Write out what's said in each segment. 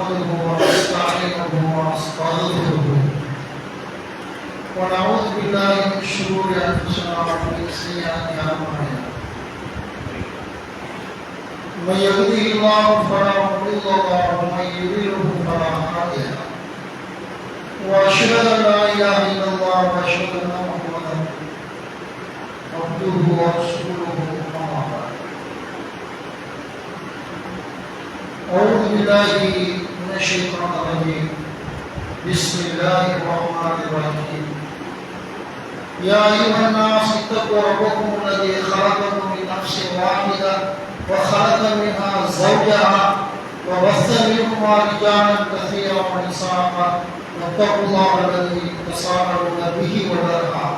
نحمده ونستعينه ونستغفره ونعوذ بالله من شرور انفسنا ومن سيئات اعمالنا من يهده الله فلا مضل له ومن يضلل فلا هادي له واشهد ان لا اله الا الله واشهد ان محمدا عبده ورسوله اما بعد أعوذ بالله من الشيطان الرجيم بسم الله الرحمن الرحيم يا أيها الناس اتقوا ربكم الذي خلقكم من نفس واحدة وخلق منها زوجها وبث منهما رجالا كثيرا ونساء واتقوا الله الذي تساءلون به والأرحام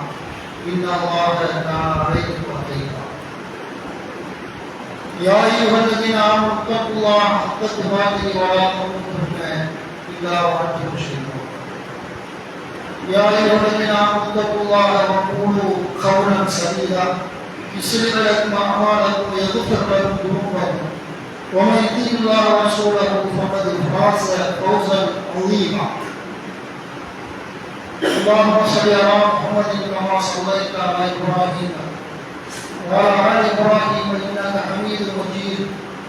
إن الله كان عليكم رقيبا يا أيها الذين آمنوا اتقوا الله حق تقاته ولا تموتن إلا وأنتم مسلمون يا أيها الذين آمنوا اتقوا الله وقولوا قولا سديدا يصلح لكم أعمالكم ويغفر لكم ذنوبكم ومن يطع الله ورسوله فقد فاز فوزا عظيما اللهم صل على محمد كما صليت على إبراهيم وعلى آل إبراهيم إنك حميد مجيد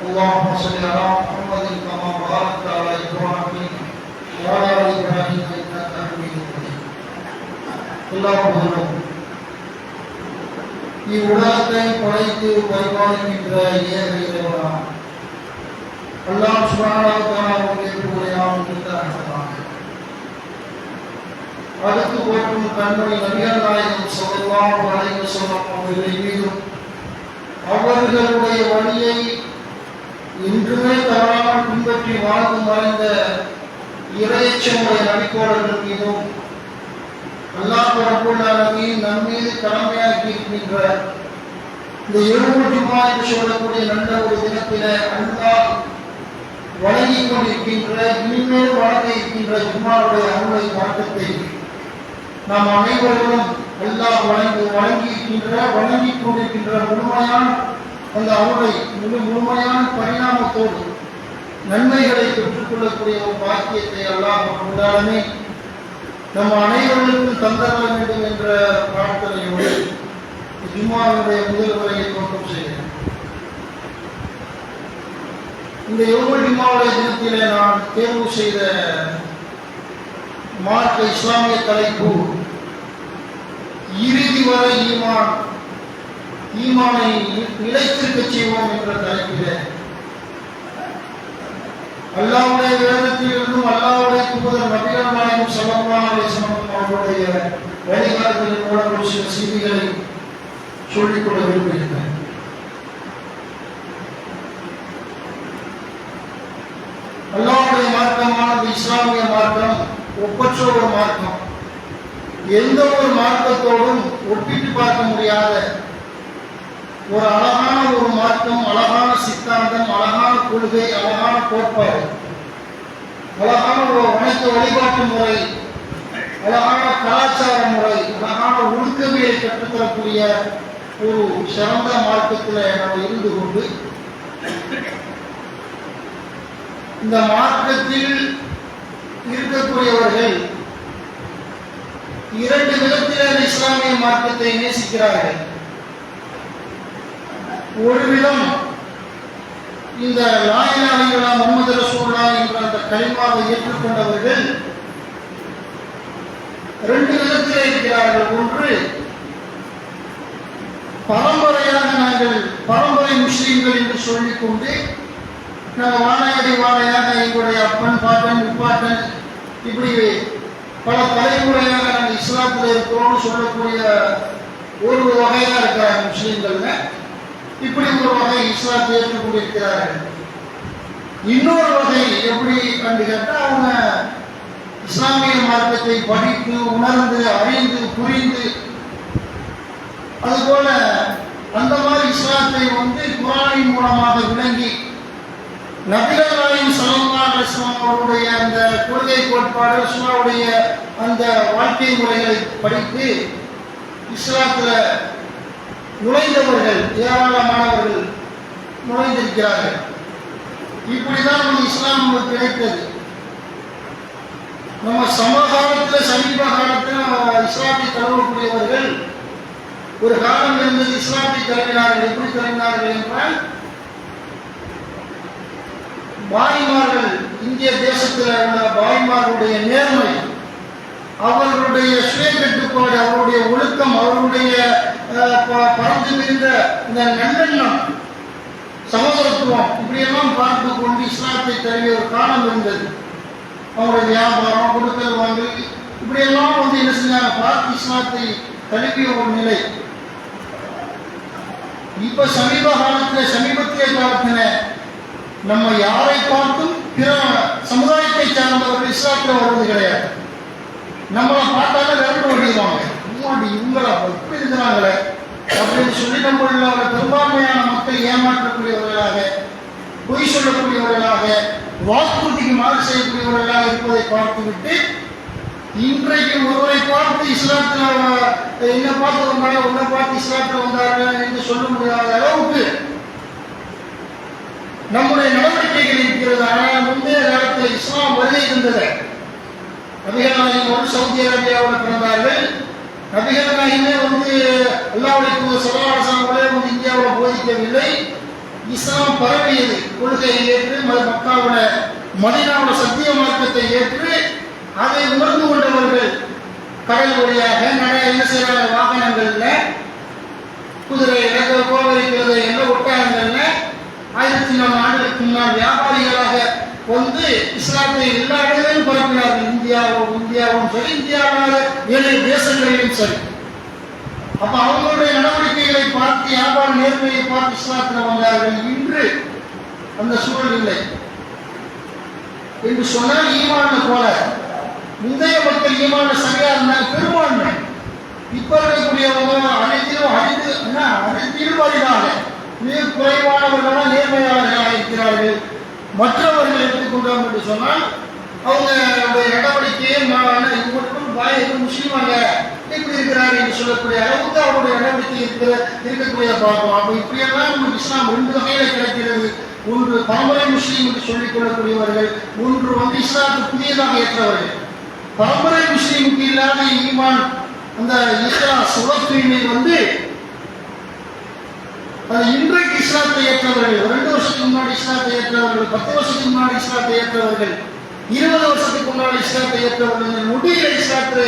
اللهم صل على محمد كما باركت على إبراهيم وعلى آل إبراهيم إنك حميد مجيد اللهم இவ்வுலகத்தை படைத்து பரிபாலிக்கின்ற ஏக இறைவனா அல்லாஹ் சுப்ஹானஹு வ தஆலாவுடைய புகழையாம் அடுத்து போற்றும் கண்மணி நபிகள் நாயகம் ஸல்லல்லாஹு அலைஹி வஸல்லம் அவர்களின் மீதும் அவர்களுடைய வழியை இன்றுமே தவறாமல் பின்பற்றி வாழ்ந்து மறைந்த இறையச்சமுடைய நபித்தோழர்கள் மீதும் அல்லாஹ் ரப்பல் ஆலமீன் நம் மீது கடமையாக்கி இருக்கின்ற இந்த யௌமுல் ஜும்ஆ என்று சொல்லக்கூடிய நல்ல ஒரு தினத்திலே அல்லாஹ் வழங்கிக் கொண்டிருக்கின்ற இனிமேல் வழங்க இருக்கின்ற ஜும்ஆவுடைய அருளை மாற்றத்தை நாம் அனைவரும் அல்லாஹ் வழங்கிக் கொண்டிருக்கின்ற முழுமையான அந்த அருளை முழுமையான பரிணாமத்தோடு நன்மைகளை பெற்றுக்கொள்ளக்கூடிய ஒரு பாக்கியத்தை அல்லாஹ் கொண்டாடமே நம்ம அனைவருக்கும் தந்தர வேண்டும் என்ற பிரார்த்தனையோடு ஜும்ஆவுடைய முதல் உரையை துவக்கம் செய்கிறேன். இந்த யௌமுல் ஜும்ஆவுடைய தினத்திலே நான் தேர்வு செய்த மார்க்க இஸ்லாமிய தலைப்பு இறுதி வரை ஈமானை நிலைத்திருக்க செய்வோம் என்ற தலைப்பிலே அல்லாஹ்வுடைய வேதத்திலிருந்தும் அல்லாஹ்வுடைய தூதர் நபிகள் நாயகம் ஸல்லல்லாஹு அலைஹி வஸல்லம் அவர்களுடைய வழிகாட்டுதலின் மூலம் ஒரு சில செய்திகளை சொல்லிக் கொள்ள விரும்புகிறேன். அல்லாஹ்வுடைய மார்க்கமானது இஸ்லாமிய மார்க்கம் ஒப்பற்ற ஒரு மார்க்கம். எந்த ஒரு மார்க்கத்தோடும் ஒப்பிட்டு பார்க்க முடியாத ஒரு அழகான ஒரு மார்க்கம், அழகான சித்தாந்தம், அழகான கொள்கை, அழகான கோட்பாடு, அழகான ஒரு வணக்க வழிபாட்டு முறை, அழகான கலாச்சார முறை, அழகான ஒழுக்கவியலை கற்றுத்தரக்கூடிய ஒரு சிறந்த மார்க்கத்தில் நாம் இருந்து கொண்டு இந்த மார்க்கத்தில் இருக்கக்கூடியவர்கள் இரண்டு விதத்தில் இஸ்லாமிய மார்க்கத்தை நேசிக்கிறார்கள். ஒரு விதம் இந்த லா இலாஹ இல்லல்லாஹ் முஹம்மது ரசூலுல்லாஹ் என்ற அந்த கலிமாவை ஏற்றுக்கொண்டவர்கள் ரெண்டு விதத்தில் இருக்கிறார்கள். ஒன்று, பரம்பரையாக நாங்கள் பரம்பரை முஸ்லீம்கள் என்று சொல்லிக்கொண்டு நாங்கள் வாழையாக எங்களுடைய அப்பன் பாட்டன் முப்பாட்டன் இப்படி பல தலைமுறையாக நாங்கள் இஸ்லாத்தில் இருக்கிறோம்னு சொல்லக்கூடிய ஒரு வகையாக இருக்கிறாங்க முஸ்லீம்கள்ல. இப்படி ஒரு வகை இஸ்லாத்தை ஏற்றுக்கொண்டிருக்கிறார்கள். இன்னொரு வகை எப்படி கண்டு கேட்டால் அவங்க இஸ்லாமிய மார்க்கத்தை படித்து உணர்ந்து அறிந்து புரிந்து அதுபோல அந்த மாதிரி இஸ்லாத்தை குர்ஆனின் மூலமாக விளங்கி நபிகள் நாயகம் ஸல்லல்லாஹு அலைஹி வஸல்லம் அவருடைய அந்த கொள்கை கோட்பாடு ரசூலுடைய அந்த வாழ்க்கை முறைகளை படித்து இஸ்லாத்தில் நுழைந்தவர்கள் ஏராளமானவர்கள் நுழைந்திருக்கிறார்கள். இப்படிதான் இஸ்லாம் கிடைத்தது. நம்ம சமகாலத்தில் சமீப காலத்தில் இஸ்லாத்தை தழுவக்கூடியவர்கள் ஒரு காலம் இருந்தது. இஸ்லாத்தை தழுவினார்கள். எப்படி தழுவினார்கள் என்றால், பாய்மார்கள், இந்திய தேசத்தில் உள்ள பாய்மார்களுடைய நேர்மை, அவர்களுடைய சுய கட்டுப்பாடு, அவருடைய ஒழுக்கம், அவர்களுடைய பறந்து விரிந்த இந்த நல்லெண்ணம், சகோதரத்துவம், இப்படியெல்லாம் பார்த்து கொண்டு இஸ்லாத்தை தழுவிய ஒரு காலம் இருந்தது. அவருடைய வியாபாரம், கொடுக்கல் வாங்கல், இப்படியெல்லாம் என்ன செஞ்சாங்க, பார்த்து இஸ்லாத்தை தழுவிய ஒரு நிலை. இப்ப சமீபத்திய காலத்தில் நம்ம யாரை பார்த்தும் பிற சமுதாயத்தை சார்ந்தவர்கள் இஸ்லாத்தில் வருவது கிடையாது. நம்மளை பார்த்தாலே விரண்டு ஓடிடுவாங்க. இவங்களா எப்படி இருக்கிறாங்களே அப்படின்னு சொல்லி நம்மள பெரும்பான்மையான மக்கள் ஏமாற்றக்கூடியவர்களாக, பொய் சொல்லக்கூடியவர்களாக, வாக்குறுதிக்கு மாறு செய்யக்கூடியவர்களாக இருப்பதை பார்த்துவிட்டு, இன்றைக்கு ஒருவரை பார்த்து இஸ்லாத்தில் என்ன பார்த்து வந்தாங்க, உன்னை பார்த்து இஸ்லாத்தில் வந்தார்கள் என்று சொல்ல முடியாத அளவுக்கு நம்முடைய நடவடிக்கைகள் இருக்கிறது. ஆனால் முந்தைய காலத்தில் இஸ்லாம் வருகை இருந்தது. நபிகள் நாயகம் சவுதி அரேபியாவில் பிறந்தார்கள். நபிகள் நாயகமே அல்லாஹ்வுடைய தூதர் ஸல்லல்லாஹு அலைஹி வஸல்லம் இந்தியாவில் போதிக்கவில்லை. இஸ்லாம் பரவியது. கொள்கையை ஏற்று மக்காவில் மதீனாவில் சத்திய மார்க்கத்தை ஏற்று அதை உணர்ந்து கொண்டவர்கள் கடல் வழியாக என்ன செய்யறாங்க, வாகனங்கள்ல, குதிரை கோவரிக்கிறது என்ற ஒட்டகங்கள்ல 1400 ஆண்டுகளுக்கு முன்னால் வியாபாரிகளாக இஸ்லாத்தை எல்லா இடங்களிலும் பரப்பினார்கள். இந்தியாவும் சரி, இந்தியாவான ஏழு தேசங்களிலும் சரி. அப்ப அவங்களுடைய நடவடிக்கைகளை பார்த்து, வியாபார நேர்மையை பார்த்து இஸ்லாத்தில் வந்தார்கள். இன்று அந்த சூழல் இல்லை என்று சொன்னால், ஈமான போல முந்தைய மக்கள் ஈமான சரியா இருந்தாங்க, பெரும்பான்மை. இப்ப இருக்கக்கூடியவங்க அனைத்திலும் வழிதாக மிக குறைவானவர்களாக நேர்மையாளர்களாக இருக்கிறார்கள். மற்றவர்கள் எடுத்துக்கொண்டோம் என்று சொன்னால், அவங்களுடைய நடவடிக்கையை முஸ்லீமாக எப்படி இருக்கிறார் என்று சொல்லக்கூடிய அளவுக்கு அவருடைய நடவடிக்கை இருக்கக்கூடிய பார்ப்போம். அப்போ இப்படியெல்லாம் நமக்கு இஸ்லாம் 2 வகையில கிடைக்கிறது. ஒன்று பரம்பரை முஸ்லீம் என்று சொல்லிக் கொள்ளக்கூடியவர்கள், ஒன்று இஸ்லாத்துக்கு புதியதாக ஏற்றவர்கள். பரம்பரை முஸ்லீமுக்கு இல்லாத ஈமான், அந்த இஸ்லாம் சுலத்தூய்மை இன்றைக்கு இஸ்லாத்தை ஏற்றவர்கள், 2 வருஷத்துக்கு முன்னாடி இஸ்லாத்தை ஏற்றவர்கள், 10 வருஷத்துக்கு முன்னாடி இஸ்லாத்தை ஏற்றவர்கள், 20 வருஷத்துக்கு முன்னாடி இஸ்லாத்தை ஏற்றவர்கள், முடியல இஸ்லாத்தை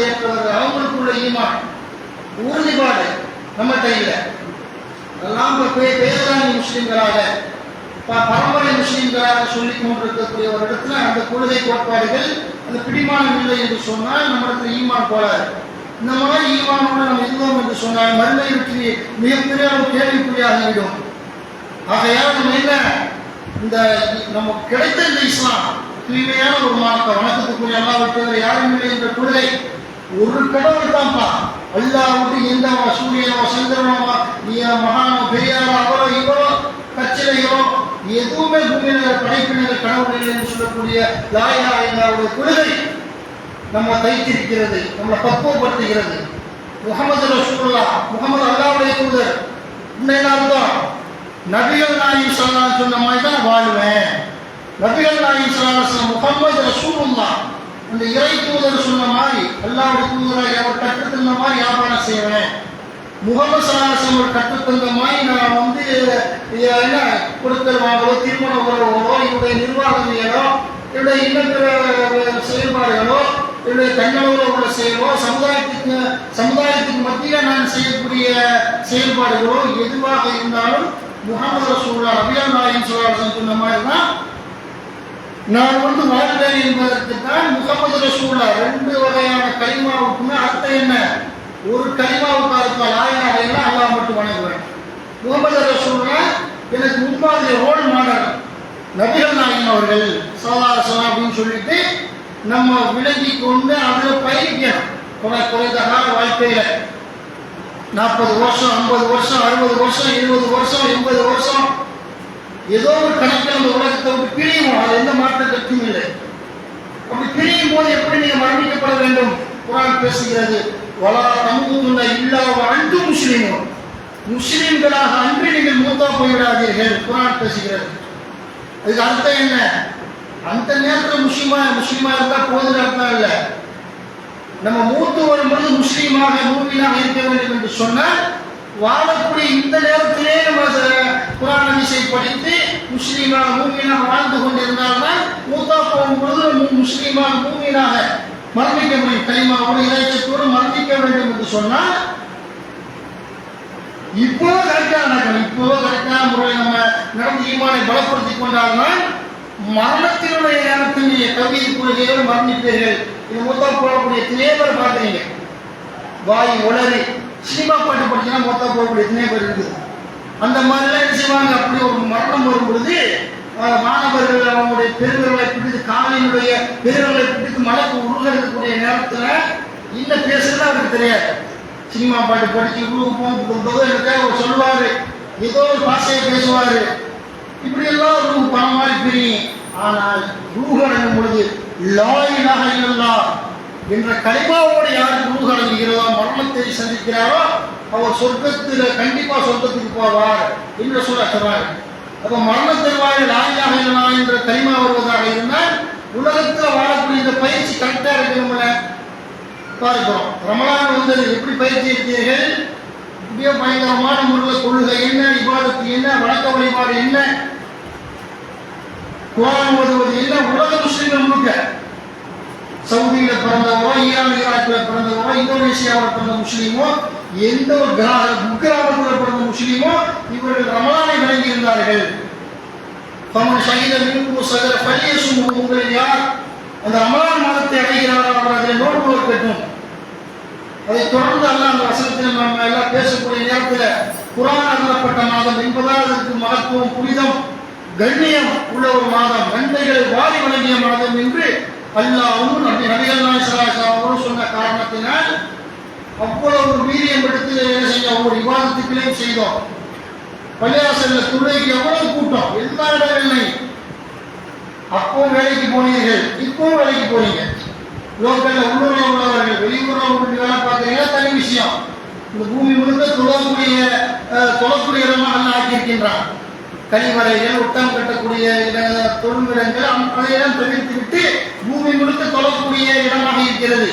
ஏற்றவர்கள், அவங்களுக்குள்ள ஈமான் உறுதிப்பாடு நம்மகிட்ட இல்லை. அதெல்லாம் பேசுறாங்க முஸ்லீம்களாக, பரம்பரை முஸ்லீம்களாக சொல்லிக் கொண்டிருக்கக்கூடிய ஒரு இடத்துல அந்த கொள்கை கோட்பாடுகள் அந்த பிடிமானம் இல்லை என்று சொன்னால் நம்மிடத்தில் ஈமான் போலாது. இந்த மாதிரி ஈமானோடு நம்ம இருந்தோம் என்று சொன்னால் மறுமை வெற்றி மிகப்பெரிய ஒரு கேள்விக்குறியாகிவிடும். ஆகையால் நம்ம இந்த நமக்கு கிடைத்த இந்த இஸ்லாம் தூய்மையான ஒரு மார்க்கம், வணக்கத்துக்குரிய அல்லாஹ்வுக்கு யாரும் இல்லை என்ற கொள்கை, ஒரு கடவுள் தான்ப்பா. அல்லாஹ்வுக்கு எந்த சூரியனோ சந்திரனோ மகானோ பெரியாரோ அவரோ இவரோ கச்சிலையோ எதுவுமே பூமியினர் படைப்பினர் கடவுள் இல்லை என்று சொல்லக்கூடிய லா இலாஹ இல்லல்லாஹ்வுடைய கொள்கை நம்ம தைத்திருக்கிறது, நம்மளை பக்குவப்படுத்துகிறது. முஹம்மது ரசூலுல்லாஹ், முஹம்மது அல்லாஹ்வுடைய தூதர். உண்மையில்தான் நபிகள் நாயகம் ஸல்லல்லாஹு அலைஹி சொன்ன மாதிரி தான் வாழ்வேன். நபிகள் நாயகம் ஸல்லல்லாஹு அலைஹி வஸல்லம் முஹம்மது ரசூலுல்லாஹ் அந்த இறை தூதர் சொன்ன மாதிரி, அல்லாஹ்வுடைய தூதராக அவர் கற்றுத்தந்த மாதிரி வியாபாரம் செய்வேன். முஹம்மது ஸல்லல்லாஹு அலைஹி வஸல்லம் கற்றுத்தந்த மாதிரி நான் என்ன கொடுக்கல் வாங்கலோ, திருமண உறவுகளோ, இவருடைய நிர்வாகங்களோ, இவருடைய இன்னொரு செயல்பாடுகளோ, இவருடைய தன்னளவில் உள்ள செயலோ, சமுதாயத்துக்கு மத்தியில் நான் செய்யக்கூடிய செயல்பாடுகளோ எதுவாக இருந்தாலும் முஹம்மது ரசூலுல்லாஹ் நபிகள் நாயகம் ஸல்லல்லாஹு அலைஹி சொன்ன மாதிரி தான் நான் வாழ்வேன் என்பதற்கு தான் முஹம்மது ரசூலுல்லாஹ் 2 வகையான கலிமாவுக்குமே அர்த்தம் என்ன? ஒரு கலிமாவுக்கு அர்த்தம் லா இலாஹ இல்லல்லாஹ், அல்லாஹ் மட்டும் வணங்குவேன். முஹம்மது ரசூலுல்லாஹ் எனக்கு முன்மாதிரி ரோல் மாடல் நபிகள் நாயகம் அவர்கள் ஸல்லல்லாஹு அலைஹி வஸல்லம் அப்படின்னு சொல்லிட்டு நம்ம விலகி கொண்டு அதில் பயணிக்கணும். குறைந்தகால வாழ்க்கையில் 40 வருஷம், 50 வருஷம், 60 வருஷம், 20 வருஷம், 80 வருஷம் ஏதோ ஒரு கணக்கில் அந்த உலகத்தை விட்டு பிரியும். அது எந்த மாற்ற கருத்தும் இல்லை. அப்படி பிரியும் போது எப்படி நீங்க மரணிக்கப்பட வேண்டும்? குர்ஆன் பேசுகிறது, வலா தமூதுன்ன இல்லா வஅன்தும் முஸ்லிமூன். முஸ்லிம்களாக அன்றி நீங்கள் மூத்தா போய்விடாதீர்கள். குர்ஆன் பேசுகிறது. அதுக்கு அர்த்தம் என்ன? அந்த நேரத்தில் முஸ்லீமா இருந்தா போதும் அர்த்தம் இல்லை. நம்ம மூத்து வரும்பொழுது முஸ்லீமாக மூமினாக இருக்க வேண்டும் என்று சொன்னால் வாழக்கூடிய இந்த நேரத்திலே நம்ம குர்ஆன் ஹதீஸை படித்து முஸ்லீமாக மூமினாக வாழ்ந்து கொண்டிருந்தால்தான் மூத்தா போகும்பொழுது முஸ்லீமாக மூமினாக மரணிக்க முடியும். கலிமாவோடு இறைச்சத்தோடு மரணிக்க வேண்டும் என்று சொன்னால் இப்போ கரெக்டான முறையில் நம்ம நடந்து ஈமானை பலப்படுத்திக் கொண்டால்தான் மரணத்தினுடைய நேரத்தில் தௌஹீத் கொள்கையோடு மரணிப்பீர்கள். இது மூத்தா போகக்கூடிய எத்தனையோ பேர் பார்க்குறீங்க. வாய் உளறி சினிமா பாட்டு படிச்சுன்னா மூத்தா போகக்கூடிய எத்தனையோ பேர் இருக்குது. அந்த மாதிரிலாம் என்ன செய்வாங்க, அப்படி ஒரு மரணம் வரும் பொழுது மாணவர்கள் அவங்களுடைய பெருவர்களை பிடித்து காலினுடைய பெருவர்களை பிடித்து மனக்கு உருகக்கூடிய நேரத்தில் இன்னும் பேசுறது அவருக்கு தெரியாது. சினிமா பாட்டு படிச்சு எனக்கு சொல்லுவாரு, ஏதோ ஒரு பாஷையை பேசுவாரு, இப்படி எல்லாம் ரூ பணம் மாதிரி பிரியும். ஆனால் ரூஹ் அடங்கும் பொழுது லா இலாஹ இல்லல்லாஹ் என்ற கலிமாவோடு யாருக்கு ரூஹ் அடங்குகிறதோ, மரணத்தை சந்திக்கிறாரோ அவர் சொர்க்கத்தில் கண்டிப்பா சொர்க்கத்துக்கு போவார் என்று சொல்றாரு. அப்போ மரணத்தில் வாழ லா இலாஹ இல்லல்லாஹ் என்ற கலிமா வருவதாக இருந்தால் உலகத்தில் வாழக்கூடிய இந்த பயிற்சி கரெக்டா இருக்கணும்ல. பார்க்கிறோம் ரமலான் வந்தது, எப்படி பயிற்சி எடுத்தீர்கள், இப்படியோ பயங்கரமான முறையில் கொள்கை என்ன, இபாதத்து என்ன, வழக்க வழிபாடு என்ன, குர்ஆன் ஓதுவது என்ன, உலக முஸ்லிம்கள் முழுக்க சவுதியில பிறந்தவோ, ஈரான் ஈராக்கில் பிறந்தவோ, இந்தோனேஷியாவில் பிறந்த முஸ்லீமோ, எந்த ஒரு குக்கிராமத்தில் பிறந்த முஸ்லீமோ இவர்கள் ரமலானை விளங்கி இருந்தார்கள். ஃபமன் ஷஹித மின்கும் ஷஹர ஃபல்யஸும்ஹு, உங்களில் யார் அந்த ரமலான் மாதத்தை அடைகிறாரோ அவர் அதில் நோன்பு இருக்கட்டும். அதை தொடர்ந்து அல்லாஹ் அந்த வசனத்தில் நம்ம எல்லாம் பேசக்கூடிய நேரத்தில் குர்ஆன் அருளப்பட்ட மாதம் என்பதால் அதற்கு மகத்துவம், புனிதம், கண்ணியம் உள்ள ஒரு மாதம், நன்மைகளை வாரி வழங்கிய மாதம் என்று அல்லாஹ்வும் நபிகள் நாயகம் ஸல்லல்லாஹு அலைஹி வஸல்லம் சொன்ன காரணத்தினால் அவ்வளவு வீரியம் எடுத்து என்ன செஞ்சோம், ஒவ்வொரு விவாதத்துக்களையும் செய்தோம். பள்ளிவாசல்ல துறைக்கு எவ்வளவு கூட்டம், எல்லா இடங்களையும். அப்பவும் வேலைக்கு போனீர்கள், இப்பவும் வேலைக்கு போறீங்க. லோக்கல்ல உள்ளூர்ல உள்ளவர்கள், வெளியூர்ல உள்ள வேலை பார்க்குறீங்க, தனி விஷயம். இந்த பூமி முழுக்க தொழக்கூடிய இடமாக எல்லாம் ஆக்கியிருக்கின்றான். கழிவறைகள், ஒட்டம் கட்டக்கூடிய தொழுமிடங்கள் அதையெல்லாம் தவிர்த்து விட்டு பூமி முழுக்க தொழக்கூடிய இடமாக இருக்கிறது.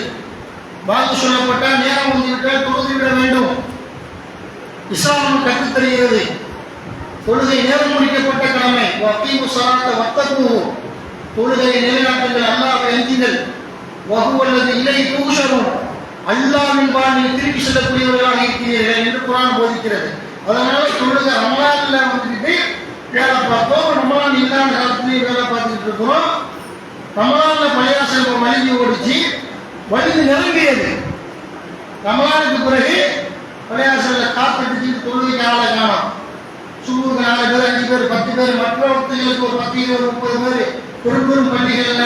வாக்கு சொல்லப்பட்டால் நேரம் வந்துவிட்டால் தொழுது விட வேண்டும். இஸ்லாம் கற்றுத்தருகிறது. தொழுகை நேரம் முடிக்கப்பட்ட கடமை. வக்கீமு ஸலாத்த வத்தகூஹு, தொழுகையை நிலைநாட்டுங்கள், அல்லாஹ்வை அஞ்சுங்கள். வஹுவல்லதி இலைஹி துஹ்ஷரூன், அல்லாஹ்வின் பால் திருப்பி செல்லக்கூடியவர்களாக இருக்கிறீர்கள் என்று குர்ஆன் போதிக்கிறது. அதனால தொழுகை ரமலான்ல வந்துட்டு வேலை பார்த்தோம், ரமலான் இல்லாத காலத்துலேயும் வேலை பார்த்துட்டு இருக்கிறோம். ரமலான்ல பள்ளிவாசல் வலிஞ்சு ஓடிச்சு, வலிந்து நிரம்பியது. ரமலானுக்கு பிறகு பள்ளிவாசல்ல காத்தடிச்சு தொழுகைக்கு ஆளை காணும். சுமூக 4 பேர் 5 பேர் 10 பேர், மற்ற வக்துகளுக்கு ஒரு 10 20 30 பேர், பெரும் பள்ளிகள்ல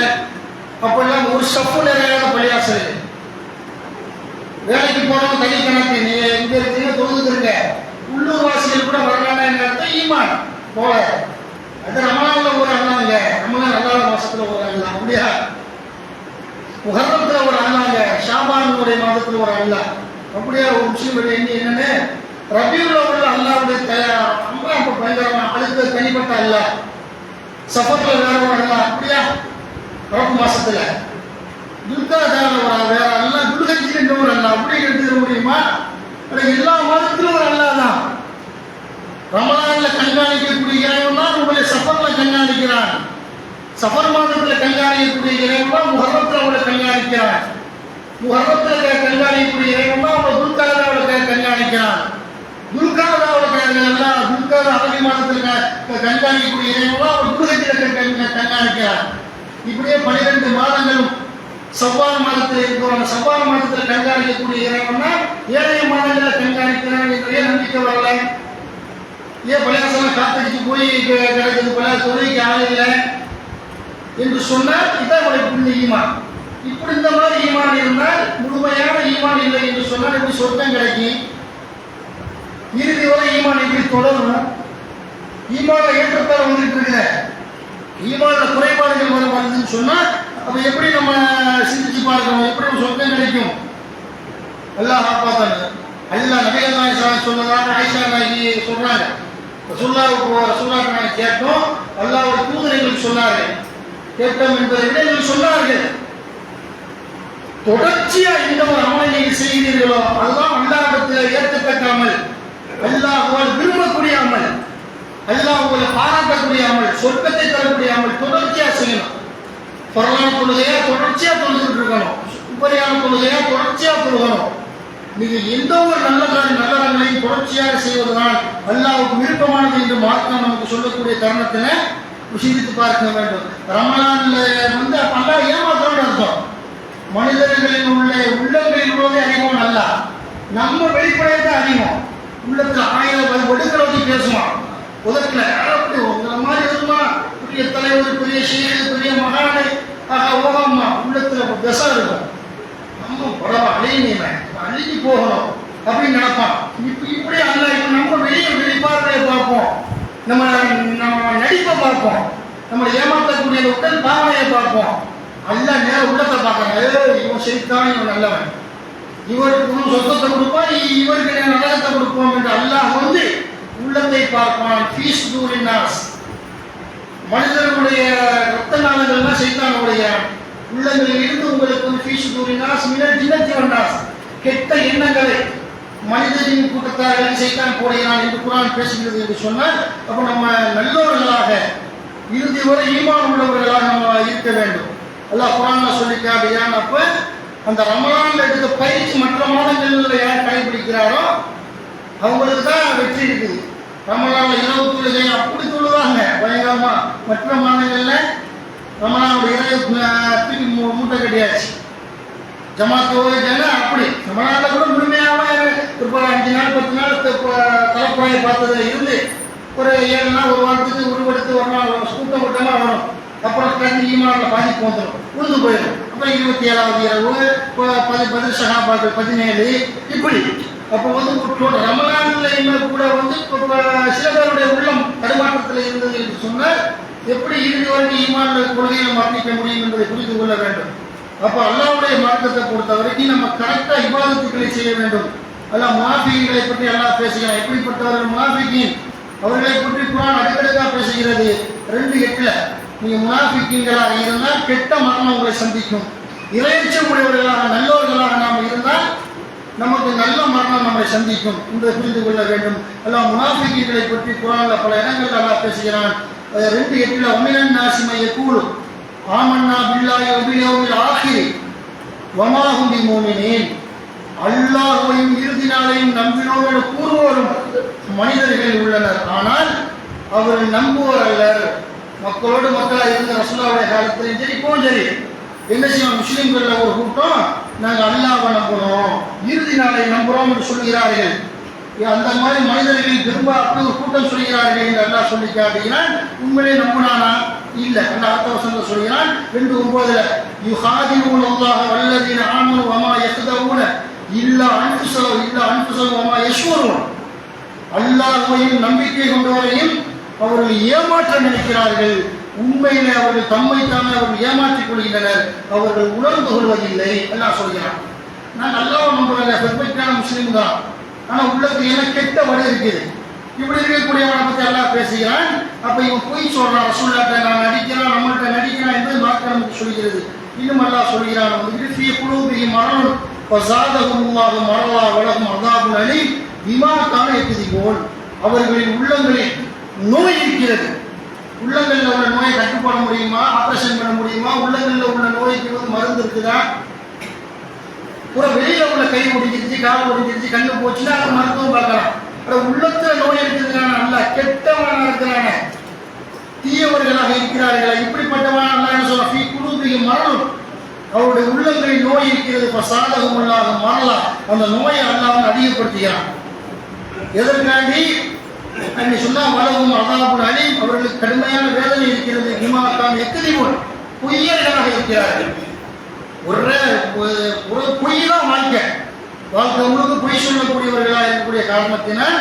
அப்பெல்லாம் ஒரு ஸ்டெப்பு நிறைய பள்ளிவாசல். வேலைக்கு போனவங்க தனி கணக்கு, நீங்க எங்க இருக்கீங்க தொழுதுருங்க. உள்ளூர் வாசிகள் கூட வரலான்னு ஈமான் போல. அது ரமலான்ல ஒரு அண்ணாங்க, ரமலான் அல்லாத மாசத்துல ஒரு அண்ணா, அப்படியா முஹர்ரத்துல ஒரு அண்ணாங்க, ஷாபானுடைய மாதத்துல ஒரு அண்ணா, அப்படியா ஒரு முஸ்லீம் என்னன்னு ரபியுல் அவ்வல் அல்லாஹ்வுடைய ரொம்ப பயங்கரமான அதுக்கு தனிப்பட்ட அல்ல. சஃபர்ல வேற ஒரு அல்ல, அப்படியா ரப் மாசத்துல துல்காதால ஒரு வேற அல்ல, துல்ஹஜ்ஜில ஒரு அல்ல, அப்படி எடுத்துக்க முடியுமா? எல்லா மாதத்திலும் ஒரு அல்லா தான். ரமலான்ல கண்காணிக்கக்கூடிய இறைவனா உங்களை சஃபர்ல கண்காணிக்கிறான். சஃபர் மாதத்துல கண்காணிக்கக்கூடிய இறைவனா முஹர்ரத்துல உங்களை கண்காணிக்கிறான். முஹர்ரத்துல கண்காணிக்கக்கூடிய இறைவனா உங்களை துல்காதாவுல கண்காணிக்கிறான். துல்காதா அரபி மாதத்தில் கண்காணிக்கக்கூடிய இறைவனா அவர் துல்ஹஜ்ஜில கண்காணிக்கிறார். இப்படியே 12 மாதங்களும் சவ்வால் மாதத்தில் இருக்கிறோம். சவ்வால் மாதத்தில் கண்காணிக்கக்கூடிய இறைவனா ஏழைய மாதங்களில் கண்காணிக்கிறான் என்ற நம்பிக்கை வரல. ஏன் பள்ளிவாசலாம் காத்தடிச்சு போய் கிடைக்கிறது போல தொழிலுக்கு ஆள் இல்லை என்று சொன்னால் இதான் உடைய ஈமான். இப்படி இந்த மாதிரி ஈமான் இருந்தால், முழுமையான ஈமான் இல்லை என்று சொன்னால் எப்படி சொர்க்கம் கிடைக்கும்? இறுதி வரை ஈமான் எப்படி தொடரணும்? ஈமான ஏற்றத்தால் வந்துட்டு இருக்கிற ஈமான குறைபாடுகள் வருதுன்னு சொன்னா அப்ப எப்படி நம்ம சிந்திச்சு பார்க்கணும்? எப்படி நம்ம சொர்க்கம் கிடைக்கும்? அல்லாஹ் காப்பாத்தாங்க. அல்லாஹ் நபிகள் நாயகம் சொன்னதாக ஆயிஷா நாயகி சொல்றாங்க. ரசூலுல்லாஹ்வுக்கு நாங்கள் கேட்டோம், அல்லாஹ்வுடைய தூதர் எங்களுக்கு சொன்னாரு, கேட்டோம் என்பதை விட சொன்னார்கள். தொடர்ச்சியா இந்த ஒரு அமலை நீங்கள் செய்கிறீர்களோ அதுதான் அல்லாஹ்விடத்தில் ஏற்கத்தக்க அமல், அல்லாஹ்வால் விரும்பக்கூடிய அமல், அல்லாஹ் உங்களை பாராட்டக்கூடிய அமல், சொர்க்கத்தை தரக்கூடிய அமல். தொடர்ச்சியா செய்யணும். பரவான தொழுகையா தொடர்ச்சியா தொழுதுட்டு இருக்கணும். உபரியான தொழுகையா தொடர்ச்சியா தொழுகணும். நீங்க எந்த ஒரு நல்லறங்களையும் தொடர்ச்சியாக செய்வதனால் அல்லாஹ்வுக்கு விருப்பமானது என்று மார்க்கம் நமக்கு சொல்லக்கூடிய தருணத்துல சிந்தித்து பார்க்க வேண்டும். ரமலான்ல அல்லாஹ் ஏமாத்தோன்னு அர்த்தம். மனிதர்களின் உள்ளங்களில் உள்ளதே அறிவோம் நல்லா, நம்ம வெளிப்படையாக அறிவோம். உள்ளத்துல 1000 ஒடுக்கிறவங்க பேசுவான், உதட்டல அப்படி உங்களை மாதிரி வருமா, பெரிய தலைவர், பெரிய ஷேக், பெரிய மகானை, ஓகம்மா உள்ளத்துல பெசம் இருக்கும். நம்ம பரவ அழுகி போகணும் அப்படின்னு நினைப்பான். இப்படி அல்ல, நம்ம வெளிப்பார்வையை பார்ப்போம், நம்ம நடிப்பை பார்ப்போம், நம்ம ஏமாற்றக்கூடிய உடல் பாவனையை பார்ப்போம். அல்ல நேரம் உள்ளத்தை பார்க்கறாங்க. இவன் செய்தான், இவன் நல்லவன், இவருக்கு சொத்தத்தை கொடுப்பான், இவருக்கு நரகத்தை கொடுப்போம் என்று அல்லாஹ் உள்ளத்தை பார்ப்பான். ஃபீஸ் தூரினாஸ், மனிதர்களுடைய ரத்த நாளங்கள்லாம் செய்தானுடைய உள்ளங்களில் இருந்து உங்களுக்கு ஃபீஸ் தூரினாஸ் மினல் ஜின்னத்தி வன்னாஸ், கெட்ட எண்ணங்களை மனிதரின் கூட்டத்தார்கள் செய்தான் போடுகிறான் என்று குர்ஆன் பேசுகிறது என்று சொன்னால், அப்போ நம்ம நல்லவர்களாக இறுதி வரை ஈமான் உள்ளவர்களாக நம்ம இருக்க வேண்டும். அல்லாஹ் குர்ஆன்ல சொல்லிக்காடியான். அப்ப அந்த ரமலான்ல எடுத்த பயிற்சி மற்ற மாதங்களில் யார் கடைபிடிக்கிறாரோ அவங்களுக்கு தான் வெற்றி இருக்குது. ரமலான்ல இரவு தொழுகை அப்படி தொழுவாங்க பயங்கரமா. மற்ற மாதங்கள்ல ரமலானுடைய இரவு மூட்டை கட்டியாச்சு, ஜமாத்து ஓய்வுனா அப்படி. ரமலான்ல கூட முழுமையாக ஒரு 5 நாள் 10 நாள் தலைப்புறையை பார்த்ததுல இருந்து ஒரு 7 நாள் ஒரு வாரத்துக்கு உருவெடுத்து ஒரு நாள் கூட்டம் கூட்டமாக வரும். அப்புறம் கல்வி ஈமான்ல பாதிப்பு வந்துடும், உழுந்து போயிடும். அப்புறம் 27வது இரவு 10 சகாபாக்கள் 17 இப்படி. அப்போ ரமலான்ல கூட சில பேருடைய உள்ளம் தடுமாற்றத்தில் இருந்தது என்று சொன்னால் எப்படி இறுதி வரைக்கும் ஈமான்ல கொள்கையை மரணிக்க முடியும் என்பதை புரிந்து கொள்ள வேண்டும். அப்போ அல்லாஹ்வுடைய மார்க்கத்தை பொறுத்த வரைக்கும் நம்ம கரெக்டா இபாதத்துக்களை செய்ய வேண்டும். அல்லாஹ் முனாஃபிகளை பற்றி அல்லாஹ் பேசுகிறான். எப்படிப்பட்டவர்கள் முனாஃபிகீன், அவர்களை பற்றி குர்ஆன் அடுக்கடுக்கா பேசுகிறது. 2:8 நீங்க முனாஃபிகீன்களாக இருந்தால் கெட்ட மரணம் உங்களை சந்திக்கும். இறையச்சம் உடையவர்களாக நல்லவர்களாக நாம் இருந்தால் நமக்கு நல்ல மரணம் நம்மை சந்திக்கும் என்பதை புரிந்து கொள்ள வேண்டும். அல்லாஹ் முனாஃபிகீன்களை பற்றி குர்ஆன்ல பல இடங்களில் அல்லாஹ் பேசுகிறான். 2:8 வமினன் நாஸி மை யகூலு ஆமன்னா பில்லாஹி வ பில் யௌமில் ஆகிர் வமா ஹும் பிமுமினீன், அல்லாஹ்வையும் இறுதி நாளையும் நம்பினோர் கூறுவோரும் மனிதர்கள் உள்ளனர், ஆனால் அவர்கள் நம்புவோர் அல்லர். மக்களோடு மக்களாக இருந்த ரசூலுல்லாஹ்வுடைய காலத்திலும் சரி இப்பவும் சரி என்ன செய்வோம், முஸ்லீம்களில் ஒரு கூட்டம் நாங்கள் அல்லாஹ்வை நம்புகிறோம், இறுதி நாளை நம்புகிறோம் என்று சொல்கிறார்கள். அந்த மாதிரி மனிதர்கள் திரும்ப அப்படி ஒரு கூட்டம் சொல்கிறார்கள் என்று அல்லாஹ் சொல்லிக்காட்டினால் உண்மையிலே நம்பினானா இல்லை. அந்த அடுத்த வசனத்தை சொல்கிறான் 2:9 யுஹாதிஊனல்லாஹ வல்லதீன ஆமனு வமா யக்தஊன இல்லா அன்ஃபுஸஹும் வமா யஷ்உரூன், அல்லாஹ்வையும் நம்பிக்கை கொண்டவரையும் அவர்கள் ஏமாற்ற நினைக்கிறார்கள், உண்மையிலே அவர்கள் தம்மைத்தானே அவர்கள் ஏமாற்றிக் கொள்கின்றனர், அவர்கள் உணர்ந்து கொள்வதில்லை. அல்லாஹ் சொல்கிறான். நான் அல்லாஹ்வை நம்புறேன், பெர்ஃபெக்டான முஸ்லீம் தான், ஆனால் உள்ளத்துக்கு என்ன கெட்ட வழி இருக்குது. இப்படி இருக்கக்கூடியவனை பற்றி அல்லாஹ் பேசுகிறான். அப்ப இவன் பொய் சொல்றான், ரசூலுல்லாஹ்ட்ட நான் நடிக்கிறான், நம்மள்கிட்ட நடிக்கிறான் என்று மார்க்கம் நமக்கு சொல்கிறது. இன்னும் அல்லாஹ் சொல்கிறான், ஃபீ குலூபிஹிம் மரதுன் ஃபஸாதஹுமுல்லாஹு மரதா வலஹும் அஸாபுன் அலீம் பிமா கானூ யக்திபூன், அவர்களின் உள்ளங்களில் நோய் இருக்கிறது. உள்ளங்களில் உள்ள நோயை கட்டுப்பட முடியுமா, ஆபரேஷன் பண்ண முடியுமா? உள்ளங்களில் உள்ள நோய்க்கு மருந்து இருக்குதா? ஒரு வெளியில உள்ள கை ஒடிஞ்சிருச்சு, கால் ஒடிஞ்சிருச்சு, கண்ணு போச்சுன்னா அதை மருத்துவம் பார்க்கலாம். உள்ளத்துல நோய் இருக்கிறதுனால அல்ல, கெட்டவனாக இருக்கிறான தீயவர்களாக இருக்கிறார்களா இப்படிப்பட்டவன் அல்ல என்ன சொல்ல ஃபீ குலூபிஹிம் மரதுன், அவருடைய உள்ளங்களில் நோய் இருக்கிறது. ஃபஸாதஹுமுல்லாஹு மரதா, அந்த நோயை அல்லாஹ் அதிகப்படுத்துகிறான். எதற்காண்டி அன்னை சொன்னா வலஹும் அஸாபுன் அலீம், அவர்களுக்கு கடுமையான வேதனை இருக்கிறது. பிமா கானூ யக்திபூன், பொய்யர்களாக இருக்கிறார்கள். ஒரு பொய் தான் வாழ்க்கை முழுக்க பொய் சொல்லக்கூடியவர்களாக இருக்கக்கூடிய காரணத்தினால்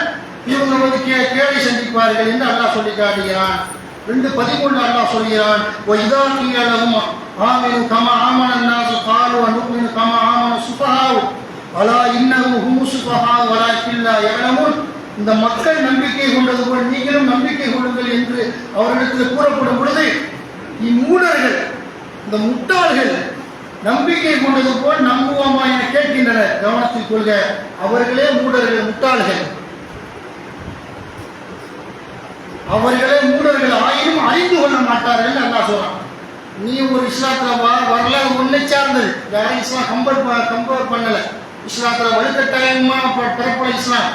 இவங்க கேடை சந்திப்பார்கள் என்று அல்லாஹ் சொல்லி காட்டுகிறான். 2:13 அல்லாஹ் சொல்கிறான், وَإِذَا قِيلَ لَهُمْ آمِنُوا كَمَا آمَنَ النَّاسُ قَالُوا أَنُؤْمِنُ كَمَا آمَنَ السُّفَهَاءُ أَلَا إِنَّهُمْ هُمُ السُّفَهَاءُ وَلَكِنْ لَا يَعْلَمُونَ, இந்த மக்கள் நம்பிக்கை கொண்டது போல் நீங்களும் நம்பிக்கை கொள்ளுங்கள் என்று அவரிடத்தில் கூறப்படும் பொழுது இம்மூடர்கள், இந்த முட்டாள்கள் நம்பிக்கை கொண்டது போல் நம்புவோமா என கேட்கின்றனர். கவனத்தில் கொள்க, அவர்களே மூடர்கள், முட்டாள்கள். அவர்களே மூடர்கள் ஆயினும் அறிந்து கொள்ள மாட்டார்கள். அல்லாஹ் சொல்றான். நீ ஒரு இஸ்லாத்துல வரல, ஒன்னை சார்ந்தது, யாரும் இஸ்லாம் கம்பேர் பண்ணல. இஸ்லாத்துல வலுக்கட்டாயமா பிறப்பட இஸ்லாம்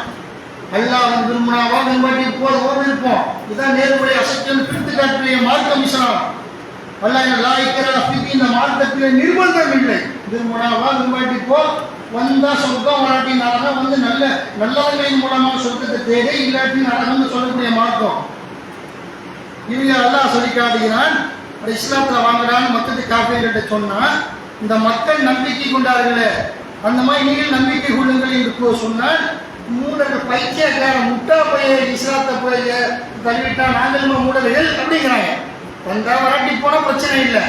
அல்லாஹ் விரும்பினாவா விரும்பாட்டி போதவோ இருப்போம். இதான் நேர்வழி அசத்தியம் பிரித்து காட்டிய மார்க்கம் இஸ்லாம். அல்லாஹ் லாய்க்கிற இந்த மார்க்கத்திலே நிர்பந்தம் இல்லை. விரும்பினாவா விரும்பாட்டி போ, வந்தா சொர்க்கம், வராட்டி நரகம். வந்து நல்லவர்களின் மூலமாக சொர்க்கத்தை தேடி, இல்லாட்டி நரகம்னு சொல்லக்கூடிய மார்க்கம். இவங்க அல்லாஹ் சொல்லி காட்டுகிறான். இஸ்லாத்துல வாங்குறான்னு மக்களுக்கு காப்பீர்கிட்ட சொன்னா, இந்த மக்கள் நம்பிக்கை கொண்டார்களே, அந்த மாதிரி நீங்கள் நம்பிக்கை கொள்ளுங்கள் என்று சொன்னால், மூடர்கள் பைத்தியக்கார முட்டா பைய இஸ்லாத்தை போய் தள்ளிவிட்டா நாங்களும் மூடர்கள் அப்படிங்கிறாங்க. வந்தா வராட்டி போனா பிரச்சனை இல்லை.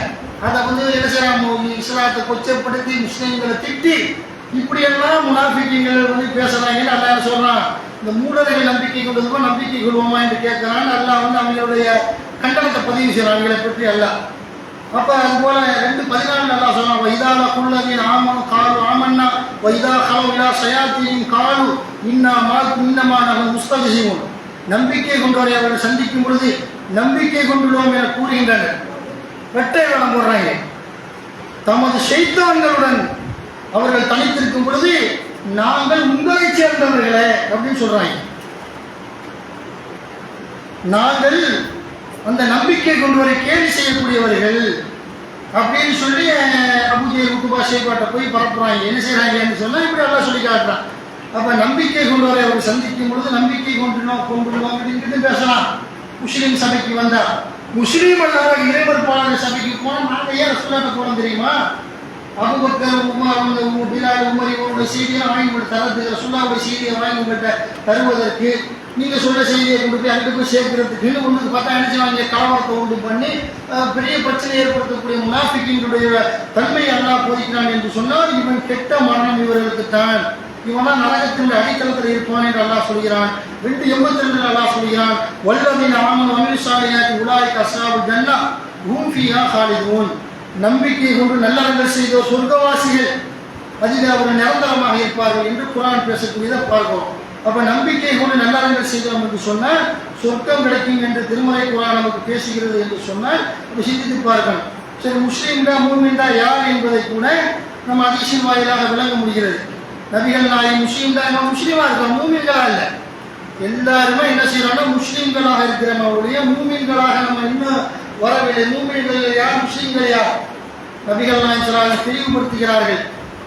அதை வந்து என்ன செய்யறாங்க, இஸ்லாத்தை கொச்சப்படுத்தி முஸ்லிம்களை திட்டி இப்படியெல்லாம் முனாஃபிக்குகள் வந்து பேசுறாங்கன்னு அல்லாஹ் சொல்றான். இந்த மூடர்கள் நம்பிக்கை கொண்டதுமா நம்பிக்கை கொள்வோமா என்று கேட்கிறான்னு அல்லாஹ் வந்து அவங்களுடைய கண்டனத்தை பதிவு செய்யறாங்க அவங்களை பற்றி அல்லாஹ். அப்ப அது போல 2:14 அல்லாஹ் சொல்றான். வைதால குல்லதீன் ஆமனு காலு ஆமன்னா வைதா கலவு இலா ஷயாத்தீன் காலு இன்னமா நஹ்னு முஸ்தஹ்சிஊன். நம்பிக்கை கொண்டவரை அவர்கள் சந்திக்கும் பொழுது நம்பிக்கை கொண்டுள்ளோம் என கூறுகின்றனர். வெட்டை வேடம் போடுறாங்க. தமது ஷைத்தான்களுடன் அவர்கள் தனித்திருக்கும் பொழுது நாங்கள் உங்களை சேர்ந்தவர்களே அப்படின்னு சொல்றாங்க. நாங்கள் அந்த நம்பிக்கை கொண்டவரை கேலி செய்யக்கூடியவர்கள் அப்படின்னு சொல்லி அபூஜஹல் உத்பா ஷைபாட்ட போய் பரப்புறாங்க. என்ன செய்யறாங்கன்னு சொன்னா இப்படி எல்லாம் சொல்லி காட்டுறான். அப்ப நம்பிக்கை கொண்டவரை அவர் சந்திக்கும் பொழுது நம்பிக்கை கொண்டுள்ளோம் அப்படின்னு பேசலாம். முஸ்லீம் சபைக்கு வந்தா, முஸ்லீம் அல்லாத இறைமறுப்பாளர் சபைக்கு போனா நாங்க ஏன் ரசூலுல்லாஹ் போறோம் தெரியுமா? அபூபக்கர், உமர், பிலால், உமர் இவருடைய செய்தியை வாங்கி உங்கள்கிட்ட தரதுக்கு, ரசூலுல்லாஹ்வுடைய செய்தியை வாங்கி உங்கள்கிட்ட தருவதற்கு, நீங்க சொல்ற செய்தியை கொண்டு போய் அங்கிட்டு போய் சேர்க்கிறதுக்கு ஒன்றுக்கு பார்த்தா நினைச்சுவாங்க கலவரத்தை உண்டு பண்ணி பெரிய பிரச்சனை ஏற்படுத்தக்கூடிய முனாஃபிக்கினுடைய தன்மையை அல்லாஹ் போதிக்கிறான் என்று சொன்னால் இவன் கெட்ட மரணம் இவர்களுக்கு தான், இவனா நரகத்தினுடைய அடித்தளத்தில் இருப்பான் என்று அல்லாஹ் சொல்கிறான். 2:82 அல்லாஹ் சொல்கிறான். வல்லதீன ஆமனு வஅமிலு ஸாலிஹாத்தி உலாயிக அஸ்ஹாபுல் ஜன்னah ஹும் ஃபீஹா காலிதூன். நம்பிக்கை கொண்டு நல்லறங்கள் செய்தோர் சொர்க்கவாசிகள், அதில் அவர்கள் நிரந்தரமாக இருப்பார்கள் என்று குர்ஆன் பேசக்கூடியதை பார்க்கிறோம். அப்ப நம்பிக்கை கொண்டு நல்லறங்கள் செய்தோம் என்று சொன்னால் சொர்க்கம் கிடைக்கும் என்று திருமறை குர்ஆன் நமக்கு பேசுகிறது என்று சொன்னால் சிந்தித்து பார்க்கணும். சரி, முஸ்லீம்டா மூமின்டா யார் என்பதை கூட நம்ம ஹதீஸின் வாயிலாக விளங்க முடிகிறது. நபிகள் நாயகம் முஸ்லீம்டா நம்ம முஸ்லீமா இருக்கிறோம், மூமின்களா இல்லை. எல்லாருமே என்ன செய்யறாங்கன்னா முஸ்லீம்களாக இருக்கிறவங்களுடைய மூமின்களாக நம்ம இன்னும் வரவில்லை. மூமின்கள் யார், முஸ்லீம்கள் யார்? நபிகள் நாயகம் ஸல்லல்லாஹு அலைஹி வஸல்லம் தெளிவுபடுத்துகிறார்கள்.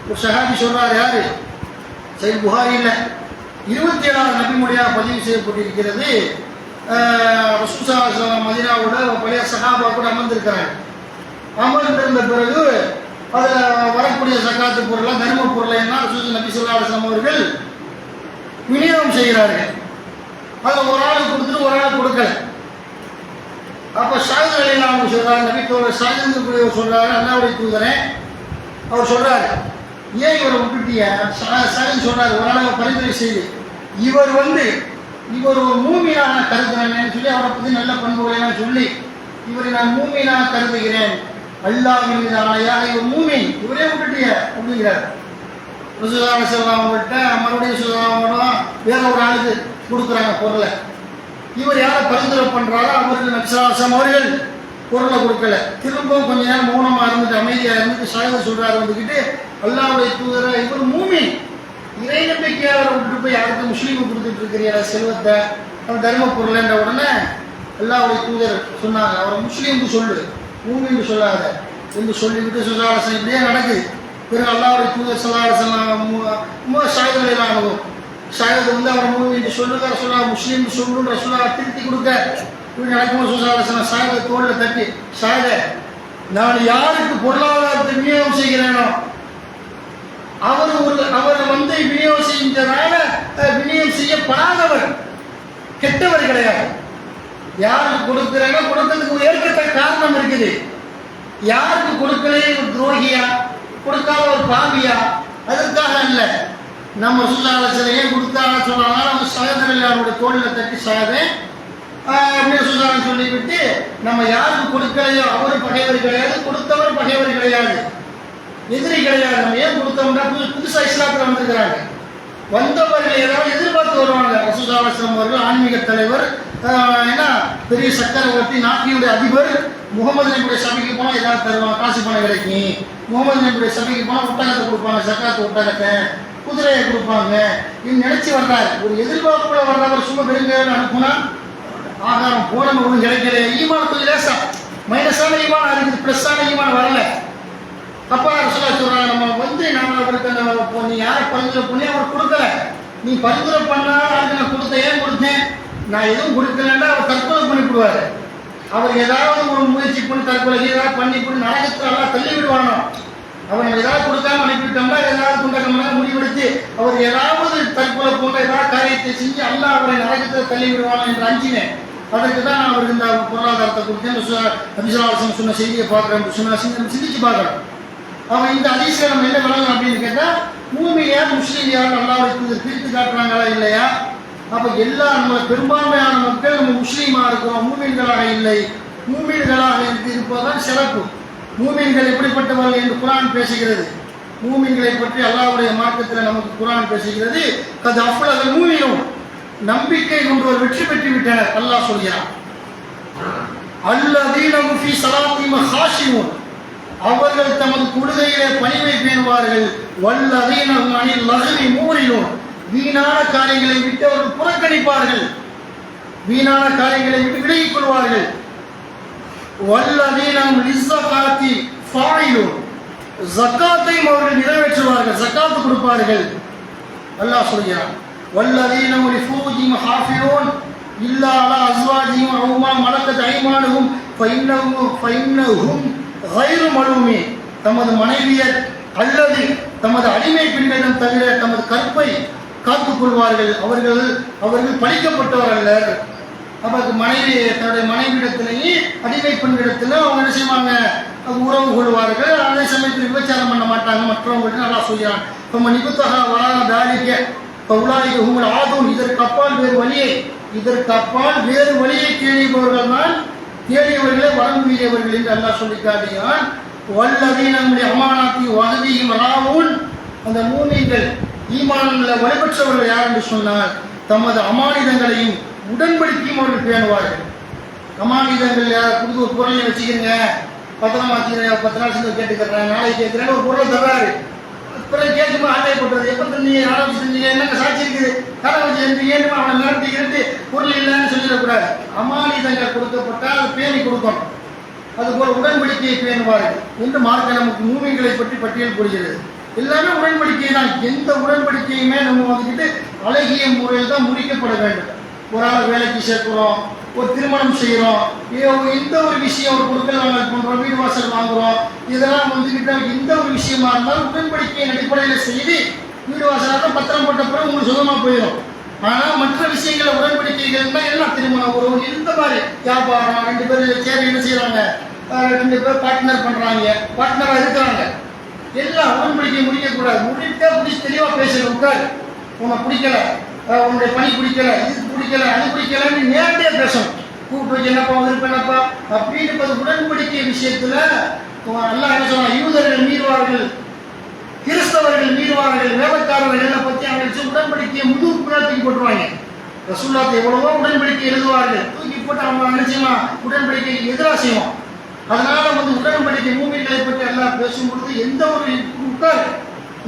ஒரு சஹாபி சொல்றார், யாரு? சஹீஹ் புகாரில 27வது நபிமொழியாக பதிவு செய்யப்பட்டிருக்கிறது. ரசூல் ஸல்லல்லாஹு அலைஹி வஸல்லம் மதீனாவோட பழைய சஹாபா கூட அமர்ந்திருக்கிறாங்க. அமர்ந்திருந்த பிறகு அதில் வரக்கூடிய ஜகாத்து பொருளை, தர்ம பொருளை எல்லாம் ரசூல் நபி ஸல்லல்லாஹு அலைஹி வஸல்லம் அவர்கள் விநியோகம் செய்கிறார்கள். அதில் ஒரு ஆளுக்கு கொடுத்துட்டு ஒரு ஆளுக்கு கொடுக்கல. அப்போ ஷாஹித் அலிலாம் அவங்க சொல்றாரு, நபித்தோட ஷாஹித் சொல்றாரு, அல்லாஹ்வுடைய தூதரே, அவர் சொல்றாரு, ஏன் இவரை விட்டுட்டிய? ஷாஹித் சொல்றாரு, ஒரு ஆளை பரிந்துரை செய்து இவர் ஒரு மூமினாக கருதுகிறேன்னு சொல்லி அவரை பற்றி நல்ல பண்புகளை சொல்லி இவரை நான் மூமினாக கருதுகிறேன், அல்லாஹ்வின் மீது ஆணையாக இவர் மூமின், இவரே விட்டுட்டிய அப்படிங்கிறார். ரசூலுல்லாஹி ஸல்லல்லாஹு அலைஹி வஸல்லம் மறுபடியும் வேற ஒரு ஆளுக்கு கொடுக்குறாங்க பொருளை. இவர் யாரை பரிந்துரை பண்றாரோ அவருக்கு நபி ஸல்லல்லாஹு அலைஹி வஸல்லம் அவர்கள் பொருளை கொடுக்கல. திரும்பவும் கொஞ்ச நேரம் மௌனமா இருந்துட்டு அமைதியா இருந்துட்டு ஷாஹித் சொல்றாரு வந்துக்கிட்டு, அல்லாஹ்வுடைய தூதரை, இவர் மூமின், இறை நம்பிக்கையாளரை விட்டுட்டு போய் யாருக்கு முஸ்லீமுக்கு கொடுத்துட்டு இருக்கிற செல்வத்தை தர்ம பொருள்ன்ற உடனே அல்லாஹ்வுடைய தூதர் சொன்னாங்க, அவரை முஸ்லீமுக்கு சொல்லு, மூமின்னு சொல்லாத என்று சொல்லிவிட்டு ஸல்லல்லாஹு அலைஹி வஸல்லம் இப்படியே நடக்குது. பிறகு அல்லாஹ்வுடைய தூதர் ஸல்லல்லாஹு அலைஹி வஸல்லம் ஷாஹித் அலிலானவும் ஷாஹித் வந்து அவர் மூமின்னு சொல்லுங்க, ரசூலுல்லாஹ் முஸ்லீம் சொல்லுன்னு ரசூலுல்லாஹ் திருத்தி கொடுக்க இப்படி நடக்கும்போது ஸல்லல்லாஹு அலைஹி வஸல்லம் ஷாஹித் தோளில் தட்டி, ஷாஹித், நான் யாருக்கு பொருளாதாரத்தை விநியோகம் செய்கிறேனோ அவர் வந்து விநியோகம் செஞ்சனால விநியோகம் செய்யப்படாதவர், கெட்டவர் கிடையாது. யாருக்கு கொடுக்கிறேனோ கொடுக்கிறதுக்கு ஏற்கத்தக்க காரணம் இருக்குது. யாருக்கு கொடுக்கலே ஒரு துரோகியா, கொடுக்காத ஒரு பாவியா, அதற்காக அல்ல. நம்ம ஸல்லல்லாஹு அலைஹி வஸல்லம் ஏன் கொடுத்தாங்க சொன்னாங்க, நம்ம ஷாஹித் அலிலானுடைய தோளில் தட்டி ஷாஹித் அப்படின்னு ஸல்லல்லாஹு சலாம் சொல்லிவிட்டு நம்ம யாருக்கு கொடுக்கலையோ அவரு பகைவர் கிடையாது, கொடுத்தவர் பகைவர் கிடையாது, எதிரி கிடையாது. நம்ம ஏன் கொடுத்தோம்னா புதுசா இஸ்லாத்துல வந்திருக்கிறாங்க, வந்தவர்கள் ஏதாவது எதிர்பார்த்து வருவாங்க. ரசூலுல்லாஹி ஸல்லல்லாஹு அலைஹி வஸல்லம் அவர்கள் ஆன்மீக தலைவர், ஏன்னா பெரிய சக்கரவர்த்தி, நாட்டினுடைய அதிபர். முகமது நபியுடைய சபைக்கு போனால் ஏதாவது தருவாங்க, காசு பணம் கிடைக்கும். முகமது நபியுடைய சபைக்கு போனால் ஒட்டகத்தை கொடுப்பாங்க, சக்காத்து ஒட்டகத்தை, குதிரையை கொடுப்பாங்க. இது நினைச்சு வர்றாரு. ஒரு எதிர்பார்ப்புல வர்றவர் சும்மா பெருங்கன்னு அனுப்புனா ஆகாரம் போன ஒன்றும் கிடைக்கல. ஈமான் கொஞ்சம் லேசா மைனஸான ஈமான் இருக்குது, பிளஸ்ஸான ஈமான் வரல. அப்பா சொல்றாங்க, நம்ம நம்ம அவருக்கு நீ யாரை பரிந்துரை பண்ணி அவர் கொடுக்கல, நீ பரிந்துரை பண்ணா அதுக்கு நான் கொடுத்தேன், ஏன் கொடுத்தேன், நான் எதுவும் கொடுக்கலன்னா அவர் தற்கொலை பண்ணி விடுவாரு. அவர் ஏதாவது ஒரு முயற்சி பண்ணி தற்கொலை ஏதாவது பண்ணி நரகத்தில் எல்லாம் தள்ளி விடுவானோ. அவர் நம்ம ஏதாவது கொடுக்காம அனுப்பிவிட்டோம்னா ஏதாவது குண்டகம்னா முடிவெடுத்து அவர் ஏதாவது தற்கொலை போன்ற ஏதாவது காரியத்தை செஞ்சு அல்லாஹ் அவரை நரகத்தில் தள்ளி விடுவானோ என்று அஞ்சினேன். அதற்கு தான் நான் அவருக்கு இந்த பொருளாதாரத்தை கொடுத்தேன். அபிசலாசன் சொன்ன செய்தியை பார்க்குறேன், சொன்ன சிந்திச்சு பார்க்குறேன். அவன் இந்த அதிசயம் நம்ம என்ன விளங்கணும் அப்படின்னு கேட்டால், மூமின் யார் முஸ்லீம் யார் அல்லாஹ்வை பிரித்து காட்டுறாங்களா இல்லையா? அப்போ எல்லா நம்ம பெரும்பான்மையான மக்கள் நம்ம முஸ்லீமாக இருக்கிறோம், மூமின்களாக இல்லை. மூமின்களாக இருப்பதுதான் சிறப்பு. மூமின்கள் எப்படிப்பட்டவர்கள் என்று குர்ஆன் பேசுகிறது. மூமின்களை பற்றி அல்லாஹ்வுடைய மார்க்கத்தில் நமக்கு குர்ஆன் பேசுகிறது. அது அஃப்லஹல் மூமினூன், நம்பிக்கை கொண்டவர் வெற்றி பெற்று விட்டனர். அல்லாஹ் சொல்கிறான், அல்லதீன ஹும் ஃபீ ஸலாத்திஹிம் காஷிஊன், அவர்கள் தமது தொழுகையிலே பணிவை பேணுவார்கள். வல்லதீன ஹும் அனில் லஹ்வி மூரிலூன், வீணான காரியங்களை விட்டு அவர்கள் புறக்கணிப்பார்கள், வீணான காரியங்களை விட்டு விலகிக் கொள்வார்கள். வல்லதீன ஹும் லிஸ்ஸகாத்தி ஃபாயிலூன், ஜகாத்தையும் அவர்கள் நிறைவேற்றுவார்கள், ஜகாத்து கொடுப்பார்கள். அல்லாஹ் சொல்கிறான், வல்லதீன ஹும் லிஃபூஜிஹிம் ஹாஃபிலூன் இல்லா அலா அஸ்வாஜிஹிம் அவ் மா மலக்கத் ஐமானுஹும் ஃபஇன்னஹும் கைரு மலூமீன், தமது மனைவியர் அல்லது தமது அடிமை பெண்களிடம் தவிர தமது கற்பை காத்துக் கொள்வார்கள், அவர்கள் பழிக்கப்பட்டவர் அல்லர். அப்போ மனைவி தன்னுடைய மனைவியிடத்திலேயே அடிமை பெண்களிடத்தில் அவங்க என்ன செய்வாங்க, உறவு கொள்வார்கள். அதே சமயத்தில் விபச்சாரம் பண்ண மாட்டாங்க மற்றவங்களுக்கு. நல்லா சொல்கிறான், நம்ம நிபுத்தகா வராத தாரிக்க பவுலாய்க்கு உங்கள் ஆதும், இதற்கு அப்பால் வேறு வழியை தேடியவர்கள் தான் தேடியவர்களே வரமுடியவர்கள் என்று அல்லாஹ் சொல்லி காட்டுகிறான். வல்லதீன நம்முடைய அமானாத்தி வஹதிஹிம் ராவூன், அந்த மூமின்கள் ஈமான்களை வழிபற்றவர்கள் யார் என்று சொன்னால் தமது அமானிதங்களையும் உடன்படிக்கையும் அவர்கள் பேணுவார்கள். அமானிதங்கள் புது ஒரு பொருளை வச்சுக்கிறீங்க, பத்திரமா வச்சுக்கிறேன், 10 நாள் செஞ்சு கேட்டுக்கிறேன், நாளைக்கு கேட்கிறேன்னு ஒரு பொருளை தர்றாரு. பிறகு கேட்கும்போது ஆட்டைப்பட்டது, எப்போ தந்தீங்க, யாரை செஞ்சீங்க, என்னங்க சாட்சி இருக்குது, கடை வச்சு செஞ்சீங்க, அவனை மிரட்டி பொருள் இல்லைன்னு சொல்லிடக்கூடாது. அமானிதங்கள் கொடுக்கப்பட்டால் அதை பேணி கொடுக்கணும். அதுபோல் உடன்படிக்கையை பேணுவார்கள் என்று மார்க்க நமக்கு மூமின்களை பற்றி பட்டியல் போடுகிறது. எல்லாமே உடன்படிக்கை தான். எந்த உடன்படிக்கையுமே நம்ம வந்துக்கிட்டு அழகிய முறையில் தான் முடிக்கப்பட வேண்டும். ஒரு ஆள் வேலைக்கு சேர்க்கிறோம், ஒரு திருமணம் செய்கிறோம், எந்த ஒரு விஷயம், ஒரு பொருட்கள் வாங்கல் பண்ணுறோம், வீடு வாசல் வாங்குகிறோம், இதெல்லாம் வந்துக்கிட்ட எந்த ஒரு விஷயமா இருந்தாலும் உடன்படிக்கையின் அடிப்படையில் செய்து வீடு வாசலாக பத்திரம் போட்ட பிறகு உங்களுக்கு சுகமாக போயிடும். ஆனால் மற்ற விஷயங்களை உடன்படிக்கைகள் தான் எல்லாம் திருமணம், ஒரு எந்த மாதிரி வியாபாரம், 2 பேர் சேர என்ன செய்கிறாங்க, 2 பேர் பார்ட்னர் பண்ணுறாங்க, பார்ட்னராக இருக்கிறாங்க, எல்லாம் உடன்படிக்கை முடிக்கக்கூடாது. முடிச்சு தெளிவாக பேசணும். உட்கார், உனக்கு பிடிக்கல, உன்னுடைய பணி பிடிக்கல, இது பிடிக்கல, அது பிடிக்கலன்னு நேரடியாக பேசணும். கூப்பிட்டு வச்சு என்னப்பா விருப்பம் என்னப்பா அப்படின்னு உடன்படிக்கை விஷயத்தில் எல்லாம் என்ன சொன்னா, யூதர்கள் மீறுவார்கள், கிறிஸ்தவர்கள் மீறுவார்கள், வேலைக்காரர்களை பற்றி அவங்க உடன்படிக்கையை முதுகு தூக்கி போட்டுருவாங்க. ரசூலுல்லாஹ் எவ்வளவோ உடன்படிக்கை எழுதுவார்கள், தூக்கி போட்டு அவங்க நினைச்சுமா உடன்படிக்கைக்கு எதிராக செய்வோம். அதனால உடன்படிக்கை மூமின்களை பற்றி எல்லாம் பேசும்பொழுது எந்த ஒரு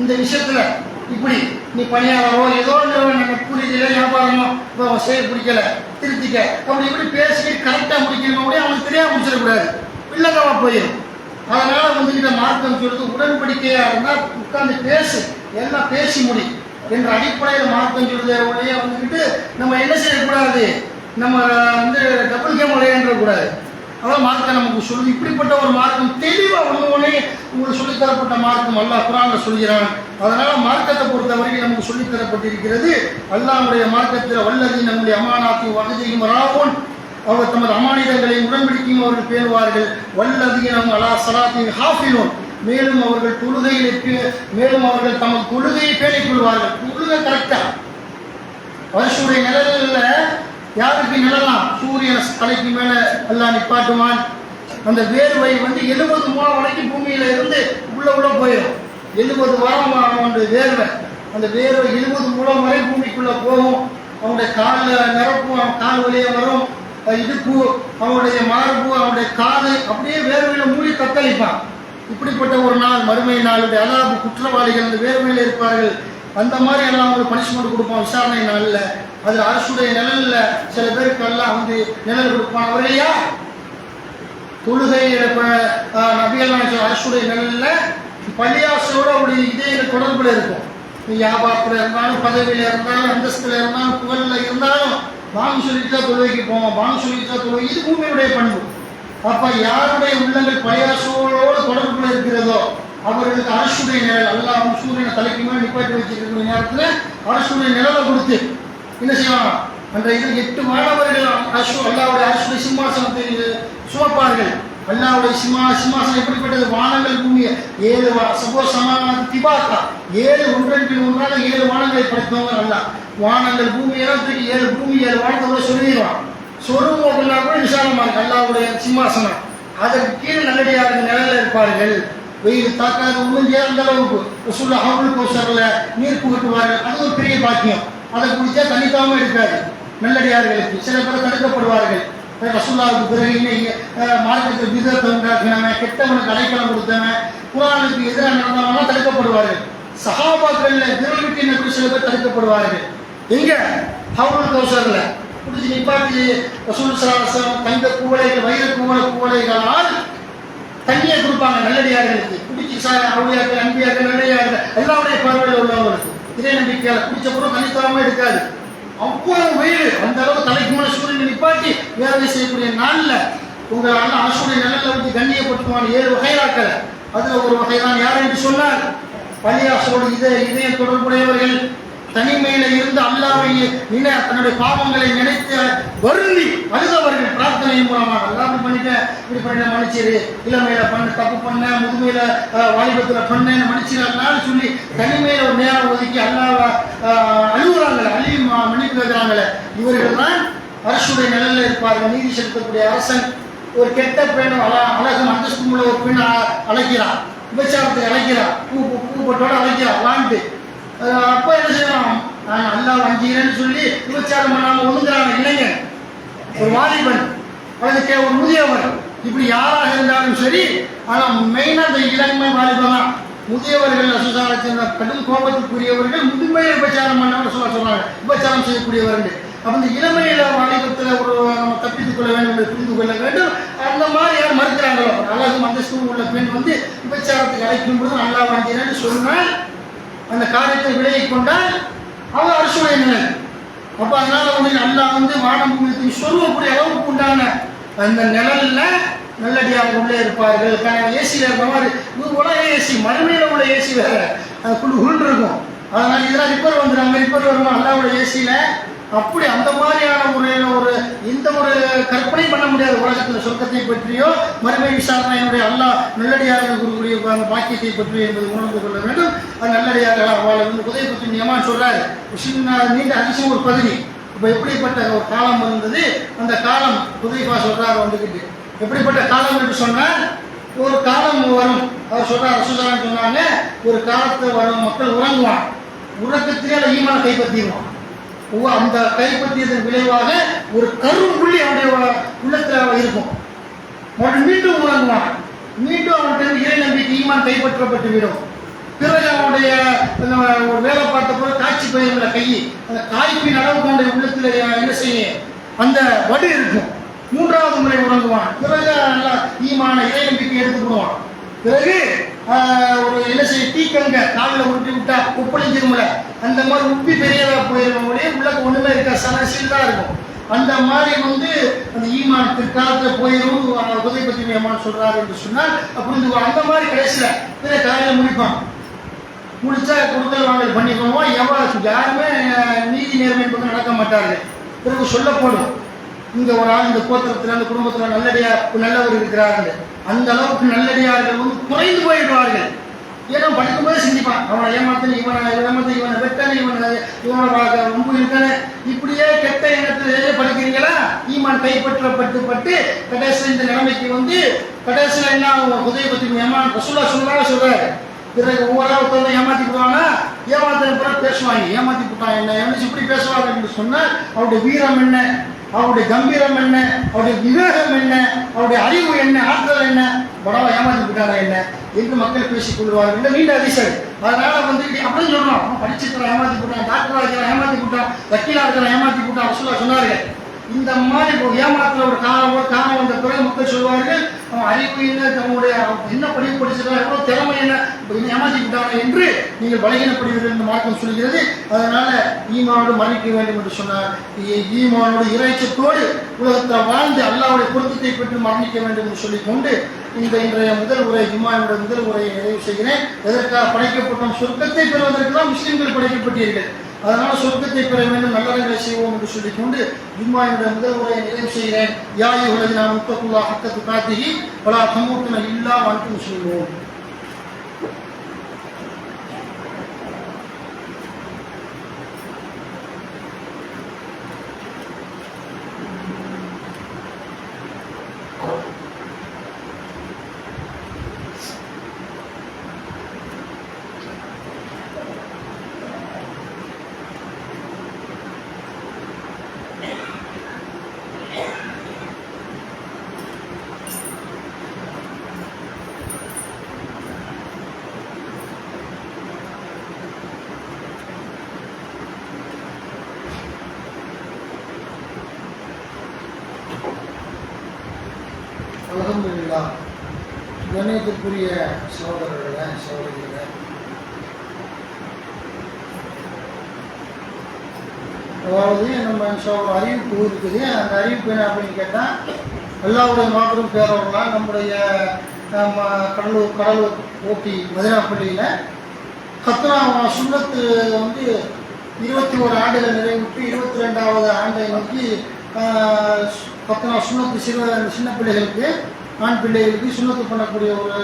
இந்த விஷயத்துல இப்படி நீ பணியாளரோ ஏதோ நம்ம புரிதல வியாபாரமோ செய்ய பிடிக்கல திருத்திக்க அப்படி இப்படி பேசி கரெக்டாக முடிக்கணும் கூட அவனுக்கு தெரியாம முடிச்சிடக்கூடாது, இல்லங்கமா போயிடும். அதனால வந்துக்கிட்ட மார்க்கம் சொல்றது உடன்படிக்கையா இருந்தால் உட்கார்ந்து பேசு, எல்லாம் பேசி முடி என்ற அடிப்படையில் மார்க்கம் சொல்றதே ஒழிய வந்துக்கிட்டு நம்ம என்ன செய்யக்கூடாது, நம்ம டபுள் கேம் விளையாண்டக்கூடாது. அதான் மார்க்கம் நமக்கு சொல்லுது. இப்படிப்பட்ட ஒரு மார்க்கம் தெளிவாக ஒன்று உங்களுக்கு சொல்லித்தரப்பட்ட மார்க்கம் அல்லாஹ் குர்ஆனில் சொல்கிறான். அதனால மார்க்கத்தை பொறுத்த வரைக்கும் நமக்கு சொல்லித்தரப்பட்டிருக்கிறது. அல்லாஹ்வுடைய மார்க்கத்தில் வல்லதீன நம்முடைய அமானாத்தி வஹதிஹிம் ராவூன், அவர் தமது அமானிதங்களை உடன்படிக்கையும் அவர்கள் பேணுவார்கள். வல்லதீன அலா ஸலாத்திஹிம் ஹாஃபிலூன், மேலும் அவர்கள் தமது தொழுகையை பேணிக் கொள்வார்கள். தொழுகை கரெக்டாக வருஷுடைய நிழலில் யாருக்கு நிழலாம்? சூரியன் தலைக்கு மேல அல்லாஹ் நிப்பாட்டுவான். அந்த வேர்வை வந்து 70 முழம் வரைக்கும் பூமியில இருந்து உள்ள போயிடும். 70 வாரம் அவனுடைய வேர்வை, அந்த வேர்வை 70 முழம் வரை பூமிக்குள்ள போகும். அவனுடைய காலில் நிரப்பும், அவன் கால் வழியே வரும், இடுப்பு, அவனுடைய மார்பு, அவனுடைய காது அப்படியே வேர்வையில மூடி தத்தளிப்பான். இப்படிப்பட்ட ஒரு நாள் மறுமை நாளுடைய அதாவது குற்றவாளிகள் அந்த வேர்வையில் இருப்பார்கள். அந்த மாதிரி எல்லாம் அவங்களுக்கு பனிஷ்மெண்ட் கொடுப்பான் விசாரணை நாளில். அதில் அரசுடைய நிழல்ல சில பேருக்கு எல்லாம் வந்து நிழல் கொடுப்பான். அவர்கள் யார்? தொழுகை நபிகள் அரசுடைய நிழல்ல பள்ளியாசோட அவருடைய இதயங்கள் தொடர்புல இருக்கும். வியாபாரத்தில் இருந்தாலும், பதவியில் இருந்தாலும், அந்தஸ்துல இருந்தாலும், புகழ்ல இருந்தாலும் வாங்க சொல்லிட்டு தான் தொழுகைக்கு போவோம், வாங்க சொல்லிட்டு தான் தொழுகை. இது பூமியுடைய பண்பு. அப்ப யாருடைய உள்ளங்கள் பள்ளியாசோட தொடர்புல இருக்கிறதோ அவர்களுக்கு அரசுடைய நிழல், அல்லாஹ் சூரியனை தலைக்கு மேல் நிப்பாட்டி வச்சிருக்கிற நேரத்தில் அரசுடைய நிழலை கொடுத்து என்ன செய்வாங்க? அந்த இதில் 8 மாணவர்கள் அல்லாவுடைய அரசுடைய சிம்மாசனத்தை சுமப்பார்கள். அல்லாவுடைய சிம்மாசனம் எப்படிப்பட்டது? வானங்கள் பூமியை 7 சமோசமான திபாக்கா 7 ஒன்றன் ஒன்றாக 7 வானங்களை படைத்தவங்க. அல்லாஹ் வானங்கள் பூமியெல்லாம் தூக்கி 7 பூமி 7 வானத்தோட சொல்லிடுவான். சொருவும் அப்படின்னா கூட விசாலமாக இருக்கு அல்லாவுடைய சிம்மாசனம். அதற்கு கீழே நல்லடியாக நிழலில் இருப்பார்கள். வெயில் தாக்காத ஒன்றும் அந்த அளவுக்கு ரசூலுல்லாஹ் ஹவுல் கௌசர்ல நீர் புகட்டுவார்கள். அது ஒரு பெரிய பாக்கியம். அதை குடிச்சா தனிக்காம இருக்காது நல்லடியார்களுக்கு. சில பேர் தடுக்கப்படுவார்கள். ரசூலுல்லாஹ்வுக்கு பிறகு மார்க்கத்தில் விதத்தை உண்டாக்கினவன், கெட்டவனுக்கு அடைக்கலம் கொடுத்தவன், குர்ஆனுக்கு எதிராக நடந்தவங்களாம் தடுக்கப்படுவார்கள். சஹாபாக்கள்ல விரல் விட்டு சில பேர் தடுக்கப்படுவார்கள். எங்க? ஹவுல் கௌசர்ல குடிச்சு நிப்பாட்டி ரசூல் ஸல்லல்லாஹு அலைஹி வஸல்லம் தங்க குவளைகள், வைர குவளைகளால் தண்ணியை கொடுப்பாங்க நல்லடியார்களுக்கு. குடிச்சு அவுளியாக்கள், அன்பியாக்கள், நல்லடியார்கள் எல்லாருடைய பார்வையில் உள்ளவங்களுக்கு இதே நம்பிக்கையால் குடிச்ச பிறகு தனித்தாம இருக்காது. அவ்வளவு வெயில், அந்த அளவு தலைக்கு மேல சூரியனை நிப்பாட்டி வேலை செய்யக்கூடிய நாளில் உங்களால் அரசுடைய நிழல்ல வந்து கண்ணியப்பட்டுவான். 7 வகையாக்கள். அதுல ஒரு வகைதான் யார் என்று சொன்னார்? பள்ளியாசோடு இதய தொடர்புடையவர்கள். தனிமையில இருந்து அல்லாஹ்வை தன்னுடைய பாவங்களை நினைத்து வருந்தி அழுதவர்கள் பிரார்த்தனையின் மூலமாக அல்லாஹ் பண்ணிட்டேன், இப்படி பண்ண மன்னிச்சிரு, இளமையில பண்ண தப்பு பண்ண, முதுமையில வாலிபத்துல பண்ணேன்னு மன்னிச்சிடலான்னு சொல்லி தனிமையில ஒரு நேரம் ஒதுக்கி அல்லாஹ் அழுகுறாங்களே, அழி மன்னிப்பு வைக்கிறாங்களே, இவர்கள் தான் அரசுடைய நிழலில் இருப்பார்கள். நீதி செலுத்தக்கூடிய அரசன் ஒரு கெட்ட பெண் அழகும் அந்தஸ்து உள்ள ஒரு பெண் அழைக்கிறான், விபச்சாரத்தை அழைக்கிறான், பூப்பட்டோட அழைக்கிறான் வாண்டு. அப்போ என்ன செய்யலாம்? நான் அல்லாஹ் அஞ்சுகிறேன்னு சொல்லி விபச்சாரம் பண்ணாம ஒதுங்குறாங்க இளைஞன், ஒரு வாலிபன் அல்லது ஒரு முதியவர், இப்படி யாராக இருந்தாலும் சரி. ஆனால் மெயினாக அந்த இளமை வாலிபன் தான். முதியவர்கள் அசுசாரத்தின் கடும் கோபத்துக்குரியவர்கள், முதுமையை விபச்சாரம் பண்ணவர்கள் சொல்றாங்க, விபச்சாரம் செய்யக்கூடியவர்கள். அப்போ இந்த இளமையில வாலிபத்தில் ஒரு நம்ம தப்பித்துக் கொள்ள வேண்டும் என்று புரிந்து கொள்ள வேண்டும். அந்த மாதிரி யார் மறுக்கிறாங்களோ, அழகும் அந்தஸ்தும் உள்ள பெண் வந்து விபச்சாரத்துக்கு அழைக்கும் போது அல்லாஹ் அஞ்சுகிறேன்னு சொன்னால் அந்த காரியத்தை விலகி கொண்டால் அவன் அரசுடைய நிழல். அப்போ அதனால வந்து அல்லாஹ் வந்து வானம் பூமியை சொல்லக்கூடிய அளவுக்கு உண்டான அந்த நிழல்ல நல்லடியாக உள்ளே இருப்பார்கள். ஏசியில் இருக்கிற மாதிரி உலக ஏசி, மறுமையில உள்ள ஏசி வேற, அது குண்டு இருக்கும். அதனால இதெல்லாம் ரிப்பேர் வந்துடுறாங்க, ரிப்பேர் வருமா அல்லாஹ்வுடைய ஏசியில. அப்படி அந்த மாதிரியான முறையில் ஒரு இந்த ஒரு கற்பனை பண்ண முடியாத உலகத்தில் சொர்க்கத்தை பற்றியோ மறுமை விசாரணையினுடைய அல்லாஹ் நல்லடியாக கூறக்கூடிய அந்த பாக்கியத்தை பற்றியோ என்பதை உணர்ந்து கொள்ள வேண்டும். அது நல்லடியாக அவளை வந்து உதவி பற்றி நியமான்னு சொல்றாரு. நீண்ட அதிசயம் ஒரு பகுதி. இப்போ எப்படிப்பட்ட ஒரு காலம் இருந்தது, அந்த காலம் உதவிப்பா சொல்றாரு வந்துக்கிட்டு. எப்படிப்பட்ட காலம் என்று சொன்னால் ஒரு காலம் வரும். அவர் சொல்றார், ரசூலுல்லாஹ் சொன்னாங்க, ஒரு காலத்தை வரும் மக்கள் உறங்குவான், உறக்கத்திலே ஈமான கைப்பற்றிடுவான். அந்த கைப்பற்றியதன் விளைவாக ஒரு கரும்புள்ளி அவனுடைய உள்ளத்தில் இருக்கும். மீண்டும் உறங்குவான், மீண்டும் அவனுடைய இறை நம்பிக்கை ஈமான் கைப்பற்றப்பட்டு விடும். பிறகு அவனுடைய ஒரு வேலை பார்த்த போது காட்சி பயிர்களை கை அந்த காய்ப்பின் அளவுக்கு அவனுடைய உள்ளத்தில் என்ன செய்ய அந்த வடு இருக்கும். 3வது முறை உறங்குவான். பிறகு நல்லா ஈமான இறை நம்பிக்கை எடுத்துக்கிடுவான். பிறகு ஒரு என்ன செய்ய தீக்கங்க காலில் உருட்டி விட்டா உப்பளிஞ்சிருமில்ல, அந்த மாதிரி உப்பி பெரியதாக போயிருவங்களே உள்ளக்கு ஒன்றுமே இருக்கா, சனசீல் தான் இருக்கும். அந்த மாதிரி வந்து அந்த ஈமான் பிற்காலத்தில் போயிடும் உதவி பற்றி ஏமான்னு சொல்றாரு என்று சொன்னால் அப்படி அந்த மாதிரி கடைசியில் பிற காலையில் முடிப்பான். முடிச்சா கொடுக்கல் வாங்கல் பண்ணிக்கணும். எவ்வளோ யாருமே நீதி நேர்மை என்பது நடக்க மாட்டார்கள். பிறகு சொல்லப்படும், இங்க ஒரு ஆள் இந்த கோத்திரத்தில் அந்த குடும்பத்தில் நல்லவர் இருக்கிறார்கள், அந்த அளவுக்கு நல்லடியார்கள் வந்து குறைந்து போயிடுவார்கள். ஏன்னா படிக்கும்போது சிந்திப்பான், அவனை ஏமாத்தனு, இவனை வெட்டனு, இவனை ரொம்ப இருக்கனு, இப்படியே கெட்ட எண்ணத்திலேயே படிக்கிறீங்களா? ஈமான் கைப்பற்றப்பட்டு கடைசியில் இந்த நிலைமைக்கு வந்து கடைசியில் என்ன உதவி பற்றி ஏமான் ரசூலுல்லாஹ் ஸல்லல்லாஹு அலைஹி வஸல்லம் பிறகு ஒவ்வொரு ஒருத்தர் ஏமாத்தி போடுவாங்க. ஏமாத்தின பிறகு பேசுவாங்க, ஏமாத்தி போட்டான் என்ன இப்படி பேசுவாங்க என்று சொன்னால் அவருடைய வீரம் என்ன, அவருடைய கம்பீரம் என்ன, அவருடைய விவேகம் என்ன, அவருடைய அறிவு என்ன, ஆற்றல் என்ன, பரவ ஏமாத்தி விட்டாரா என்ன என்று மக்கள் பேசிக் கொள்வார்கள். நீண்ட அதிசயம். அதனால வந்து அப்படின்னு சொல்லணும், படிச்சிருக்கிற ஏமாத்தி போட்டான், டாக்டரா இருக்கிற ஏமாத்தி போட்டான், வக்கீலா இருக்கிற ஏமாத்தி போட்டான் ரசூலுல்லாஹ் சொன்னார்கள். இந்த மாதிரி ஏமாத்துல ஒரு காலம் வந்த பிறகு மக்கள் சொல்வார்கள், அவன் அறிவு என்ன, தன்னுடைய என்ன படிப்பு படிச்சிருக்கா, எவ்வளவு திறமை என்ன, ஏமாத்தி விட்டாங்க என்று நீங்கள் பலகீனப்படுவீர்கள் என்று மார்க்கம் சொல்கிறது. அதனால ஈமானோடு மன்னிக்க வேண்டும் என்று சொன்னார். ஈமானோடு இறைச்சத்தோடு உலகத்தில் வாழ்ந்து அல்லாஹ்வுடைய பொருத்தத்தை பெற்று மரணிக்க வேண்டும் என்று சொல்லிக்கொண்டு இன்றைய முதல் உரை ஜும்மாவுடைய முதல் உரையை நிறைவு செய்கிறேன். எதற்காக படைக்கப்பட்டோம்? சொர்க்கத்தை பெறுவதற்கு தான் முஸ்லிம்கள் படைக்கப்பட்டீர்கள். அதனால சொர்க்கத்தை பெற வேண்டும், நல்லறங்களை செய்வோம் என்று சொல்லிக்கொண்டு ஜும்மாவுடைய முதல் உரையை நிறைவு செய்கிறேன். யா அய்யுஹல்லதீன ஆமனூ தக்குல்லாஹ ஹக்க துகாத்திஹி வலா தமூத்துன இல்லா வ அன்தும் முஸ்லிமூன். அல்ஹம்துலில்லாஹ். கண்ணியத்திற்குரிய சகோதரர்களே, சகோதரிகளே, அதாவது நம்ம ஒரு அறிவிப்பு இருக்குது. அந்த அறிவிப்பு என்ன அப்படின்னு கேட்டால், அல்லாஹ்வுடைய மாபெரும் பேரவர்களால் நம்முடைய கடலூர் ஓட்டி மதினாப்பள்ளியில் கத்னா சுன்னத்து வந்து 21 ஆண்டுகள் நிறைவுற்று 22வது ஆண்டை நோக்கி கத்னா சுன்னத்து சின்ன பிள்ளைகளுக்கு, ஆண் பிள்ளைகளுக்கு சுண்ணத்து பண்ணக்கூடிய ஒரு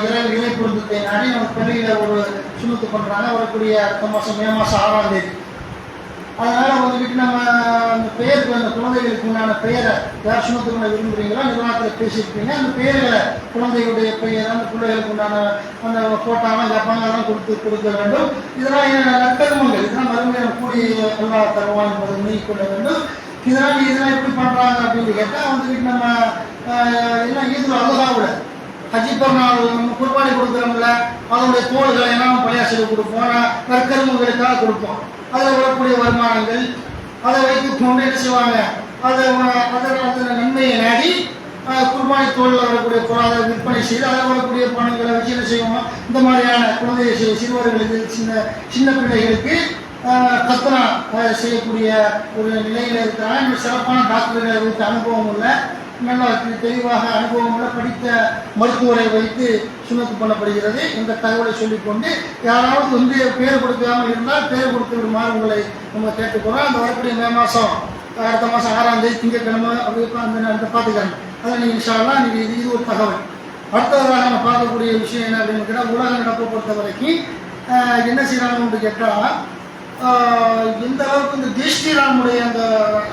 இறை பொருந்தத்தை நாடி நம்ம பள்ளியில் ஒரு சுண்ணத்து பண்ணுறாங்க. வரக்கூடிய அடுத்த மாதம் மே மாதம் 6ஆம் தேதி. அதனால் வந்துக்கிட்டு நம்ம அந்த பெயருக்கு, அந்த குழந்தைகளுக்கு உண்டான பெயரை யார் சுண்ணத்து பண்ண விரும்புகிறீங்களோ நிர்வாகத்தில் பேசியிருப்பீங்க. அந்த பெயர்களை குழந்தைகளுடைய பெயர், அந்த பிள்ளைகளுக்கு உண்டான அந்த ஃபோட்டோலாம் கேட்பாங்க, அதெல்லாம் கொடுக்க வேண்டும். இதெல்லாம் நற்கர்மங்கள், இதெல்லாம் மறுமையாக கூடி அல்லாஹ் தருவான் என்பதை நீக்கிக்கொள்ள வேண்டும். இதெல்லாம் எப்படி பண்ணுறாங்க அப்படின்னு கேட்டால் வந்துக்கிட்டு நம்ம எல்லாம் ஈதுல் அல்ஹாவில் ஹஜ்ஜி பெருநாள் நம்ம குர்பானி கொடுக்குறோம்ல, அதனுடைய தோள்களை எல்லாம் பள்ளியாசலுக்கு கொடுப்போம், நற்கர்மங்களுக்காக கொடுப்போம். அதில் வரக்கூடிய வருமானங்கள் அதை வைத்து கொண்டு என்ன செய்வாங்க, அதில் நன்மையை நாடி குர்பானி தோளில் வரக்கூடிய அதை விற்பனை செய்து அதில் வரக்கூடிய பணங்களை வச்சு என்ன செய்வோம், இந்த மாதிரியான குழந்தை சிறுவர்களுக்கு, சின்ன பிள்ளைகளுக்கு கத்னா செய்யக்கூடிய ஒரு நிலையில் இருக்கிறாங்க. சிறப்பான டாக்டர்களை வைத்து அனுபவம் உள்ள, நல்லா தெளிவாக அனுபவம் உள்ள படித்த மருத்துவரை வைத்து சுண்ணத்து பண்ணப்படுகிறது. இந்த தகவலை சொல்லிக்கொண்டு யாராவது வந்து பேர் கொடுக்காமல் இருந்தால் பேர் கொடுத்து விடுமாறு உங்களை நம்ம கேட்டுக்கிறோம். அந்த வரக்கூடிய மே மாதம் அடுத்த மாதம் 6ஆம் தேதி திங்கட்கிழமை அப்படி அந்த பார்த்துக்கிறோம். அதை நீங்கள் இன்ஷா அல்லாஹ் இது ஒரு தகவல். அடுத்ததாக நம்ம பார்க்கக்கூடிய விஷயம் என்ன அப்படின்னு கேட்டால், உலக நடப்பை பொறுத்த வரைக்கும் என்ன செய்யறாங்கன்னு கேட்டால், எந்த அளவுக்கு இந்த ஜெய் ஸ்ரீராமுடைய அந்த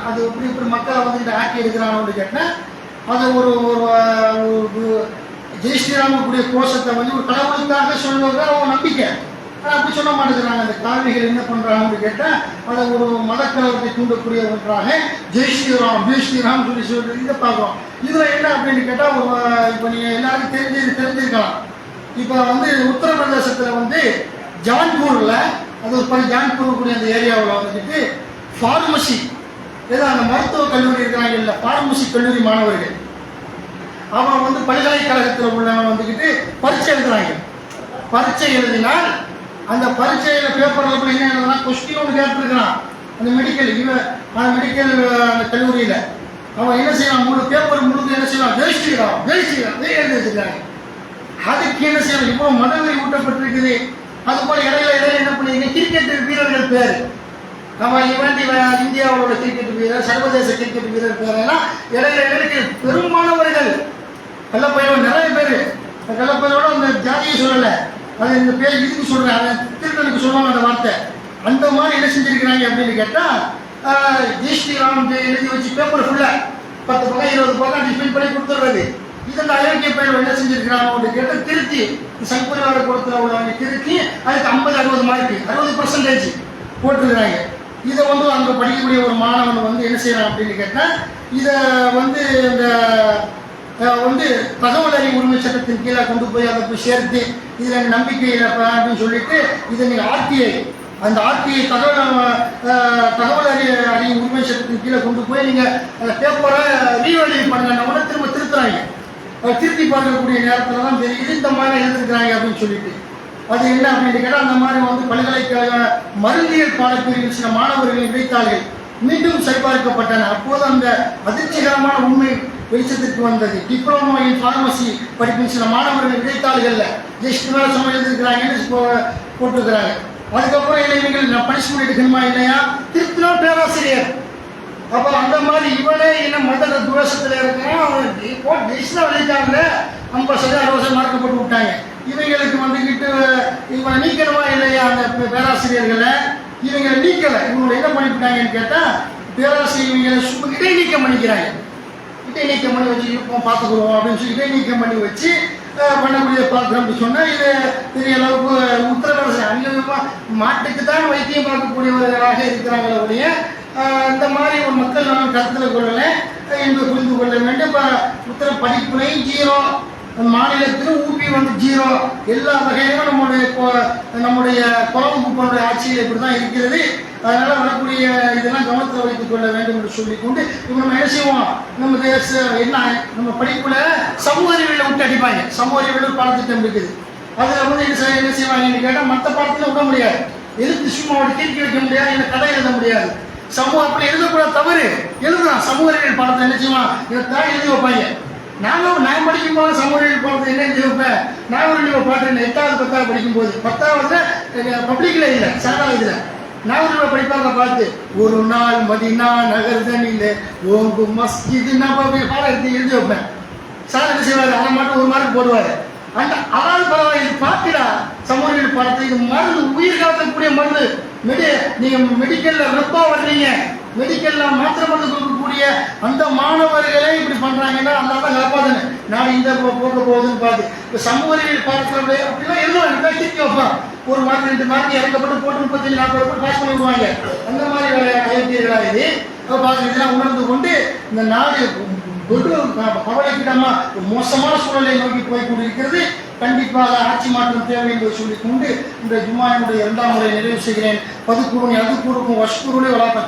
அது இப்படி மக்களை வந்துட்டு ஆக்கி எடுக்கிறான்னு கேட்டால், அதை ஒரு ஜெய் ஸ்ரீராமக்கூடிய கோஷத்தை வந்து ஒரு கடவுளுக்காக சொல்லுவதா ஒரு நம்பிக்கை. ஆனால் அப்படி சொல்ல மாட்டேங்கிறாங்க. அந்த காவிரிகள் என்ன பண்ணுறாங்கன்னு கேட்டால், அதை ஒரு மதக்கலவரத்தை தூண்டக்கூடிய ஒன்றாக ஜெய் ஸ்ரீராம் சொல்லி இதை பார்க்குறோம். இதில் என்ன அப்படின்னு கேட்டால், இப்போ நீங்கள் எல்லாருக்கும் தெரிஞ்சிருக்கலாம். இப்போ வந்து உத்தரப்பிரதேசத்தில் வந்து ஜான்பூரில், அது ஒரு ஜான்பூர் கூடிய அந்த ஏரியாவில் வந்துட்டு ஃபார்மசி, ஏதோ அந்த மருத்துவ கல்லூரி இருக்கிறாங்க இல்லை, ஃபார்மசி கல்லூரி மாணவர்கள் அவன் வந்து பல்கலைக்கழகத்தில் உள்ளவன் வந்துக்கிட்டு பரீட்சை எழுதுறாங்க. பரீட்சை எழுதினால் அந்த பரீட்சையில் பேப்பரில் போய் என்ன எழுதுனா, கொஸ்டின் ஒன்று கேட்டுருக்கிறான். அந்த மெடிக்கல் அந்த கல்லூரியில் அவன் என்ன செய்வான், பேப்பர் முழுக்க என்ன செய்வான், ஜெயிச்சிக்கிறான் எழுதி வச்சுக்கிறாங்க. அதுக்கு என்ன செய்யணும், இப்போ மதவெறி ஊட்டப்பட்டிருக்குது. அது போல இடையில என்ன பண்ணிருக்கீங்க, கிரிக்கெட் வீரர்கள் பேர் நம்ம இந்தியாவோட கிரிக்கெட் வீரர், சர்வதேச கிரிக்கெட் வீரர் பேரெல்லாம் இடையில பெரும்பாலானவர்கள் கள்ளப்பையோடு நிறைய பேர், கள்ளப்பையோட அந்த ஜாதியை சொல்லலை, அதை இந்த பேர் இதுக்கு சொல்கிறேன், அதை திருத்தனுக்கு சொல்லுவாங்க அந்த வார்த்தை. அந்த மாதிரி என்ன செஞ்சுருக்கிறாங்க அப்படின்னு கேட்டால், ஜெய் ஸ்ரீராம் எழுதி வச்சு பேப்பர் ஃபுல்லாக 10 பக்கம் 20 பக்கம் டிஸ்பிள் பண்ணி கொடுத்துட்றது. இதெல்லாம் அயோக்கிய பயிர் என்ன செஞ்சுருக்கிறாங்க அப்படின்னு கேட்டால், திருத்தி சங்கரிவார கொடுத்துல உள்ளவங்க திருத்தி அதுக்கு 50-60 மார்க்கு 60% போட்டிருக்கிறாங்க. இதை அங்கே படிக்கக்கூடிய ஒரு மாணவன் என்ன செய்யறான் அப்படின்னு கேட்டால், இதை இந்த தகவல் அறிவு உரிமை சட்டத்தின் கீழே கொண்டு போய் அதை போய் சேர்த்து இதில் நம்பிக்கை அப்படின்னு சொல்லிட்டு இதை நீங்கள் ஆர்டிஐ அந்த ஆர்டிஐ தகவல் அறிவு உரிமை சட்டத்தின் கீழே கொண்டு போய் நீங்கள் அந்த பேப்பரை ரீவேல்யூ பண்ணுங்கன்னா திரும்ப திருத்துறாங்க. திருத்தி பார்க்கக்கூடிய நேரத்தில் தான் தெரியுது இந்த மாதிரி எழுதிருக்கிறாங்க அப்படின்னு சொல்லிட்டு. அது என்ன அப்படின்னு கேட்டால், அந்த மாதிரி பல்கலைக்கழக மருந்தியல் பாடப்பிரிவில் சில மாணவர்களின் விடைத்தாள்கள் மீண்டும் சரிபார்க்கப்பட்டன. அப்போது அந்த அதிர்ச்சிகரமான உண்மை வெளிச்சத்திற்கு வந்தது. டிப்ளமோ இன் ஃபார்மசி படிப்பின் சில மாணவர்கள் விடைத்தாள்களில் ஜஸ்ட் மேலே சமயம் எழுதிருக்கிறாங்கன்னு போட்டிருக்கிறாங்க. அதுக்கப்புறம் இளைஞர்கள் பனிஷ்மெண்ட் எடுக்கணுமா இல்லையா, திருத்தினா பேராசிரியர். அப்போ அந்த மாதிரி இவனே என்ன மத துவேஷத்தில் இருக்கிறான், அவனுக்கு போட்டு ஜெயிச்சுதான் வெளியிட்டாங்களே 50% மார்க் போட்டு விட்டாங்க. இவங்களுக்கு வந்துக்கிட்டு இவனை நீக்கணுமா இல்லையா அந்த பேராசிரியர்களை, இவங்களை நீக்கலை. இவங்களை என்ன பண்ணிவிட்டாங்கன்னு கேட்டால், பேராசிரியர்களை இடைநீக்கம் பண்ணிக்கிறாங்க. இடைநீக்கம் பண்ணி வச்சு இருப்போம் பார்த்துக்குவோம் அப்படின்னு சொல்லி இடைநீக்கம் பண்ணி வச்சு பண்ணக்கூடிய பார்க்குறோம் அப்படின்னு சொன்னால், இது பெரிய அளவுக்கு உத்தரவாதம் அங்கமாக மாட்டுக்கு தான் வைத்தியம் பார்க்கக்கூடியவர்களாக இருக்கிறாங்களே ஒழிய இந்த மாதிரி ஒரு மக்கள் நான் கருத்தில் கொள்ளலை என்று புரிந்து கொள்ள வேண்டும். உத்தர படிப்புலையும் 0, மாநிலத்திலும் ஊபி 0, எல்லா வகையிலும் நம்முடைய குழம்புடைய ஆட்சியில் இப்படி தான் இருக்கிறது. அதனால் வரக்கூடிய இதெல்லாம் கவனத்தில் வைத்துக் கொள்ள வேண்டும் என்று சொல்லிக்கொண்டு இப்போ நம்ம என்ன செய்வோம், நம்ம படிப்பில் சமூக அறிவியலை விட்டு அடிப்பாங்க. சமூக அறிவியல் பாடத்திட்டம் இருக்குது. அதில் என்ன செய்வாங்கன்னு கேட்டால், மற்ற பாடத்தில் விட முடியாது, எதிர்த்து சும்மா தீர்க்கி வைக்க முடியாது, இல்லை கதை எழுத முடியாது. சமூக அப்படி எழுதக்கூடாது, தவறு எழுதலாம். சமூக அறிவியல் பாடத்தை என்ன செய்வான், இதைத்தான் எழுதி வைப்பாங்க. நான் படிக்கும்போது சமூக அறிவியல் பாடத்தை என்ன எழுதி வைப்பேன், நான் ஒரு பாட்டு 8வது 10வது படிக்கும்போது 10வது பப்ளிக்கில் இல்லை சரகால இதில் நான் படிப்பாங்க பார்த்து, ஒரு நாள் மதினா நகர்தனில் ஓங்கு மஸ்ஜிது நபவி பாடம் எடுத்து எழுதி வைப்பேன். சார் என்ன செய்வார், அதை மட்டும் 1 மார்க் போடுவார். அந்த அதாவது பரவாயில்ல, இது பார்த்துடா சமூக அறிவியல் பாடத்தை, இது மருந்து உயிர் காக்கக்கூடிய மருந்து. நீங்கள் மெடிக்கலில் ரெப்பா வர்றீங்க, மெடிக்கலில் மாத்திரை மருந்து கொடுக்கக்கூடிய அந்த மாணவர்களே இப்படி பண்ணுறாங்கன்னா அந்த தான் காப்பாதுன்னு நான் இந்த போக போகுதுன்னு பார்த்து இப்போ சமூக அறிவியல் பாடத்தில் அப்படிலாம் எழுதுவாங்க. தீர்க்க வைப்பான், 1 மார்க் 2 மார்க் இறக்கப்பட்டு போட்டு 35-40 பாஸ் பண்ணி விடுவாங்க. அந்த மாதிரி அயோக்கியர்களாக இது இதெல்லாம் உணர்ந்து கொண்டு இந்த நாடு கவலைக்கிடமா மோசமான சூழலை நோக்கி போய் கொண்டிருக்கிறது. கண்டிப்பாக ஆட்சி மாற்றம் தேவை என்று சொல்லிக்கொண்டு இந்த ஜும்மாவினுடைய 2ஆம் முறை நிறைவு செய்கிறேன். பதுக்குருணி அது கூறுக்கும் வஷ்குருளை வளர்க்க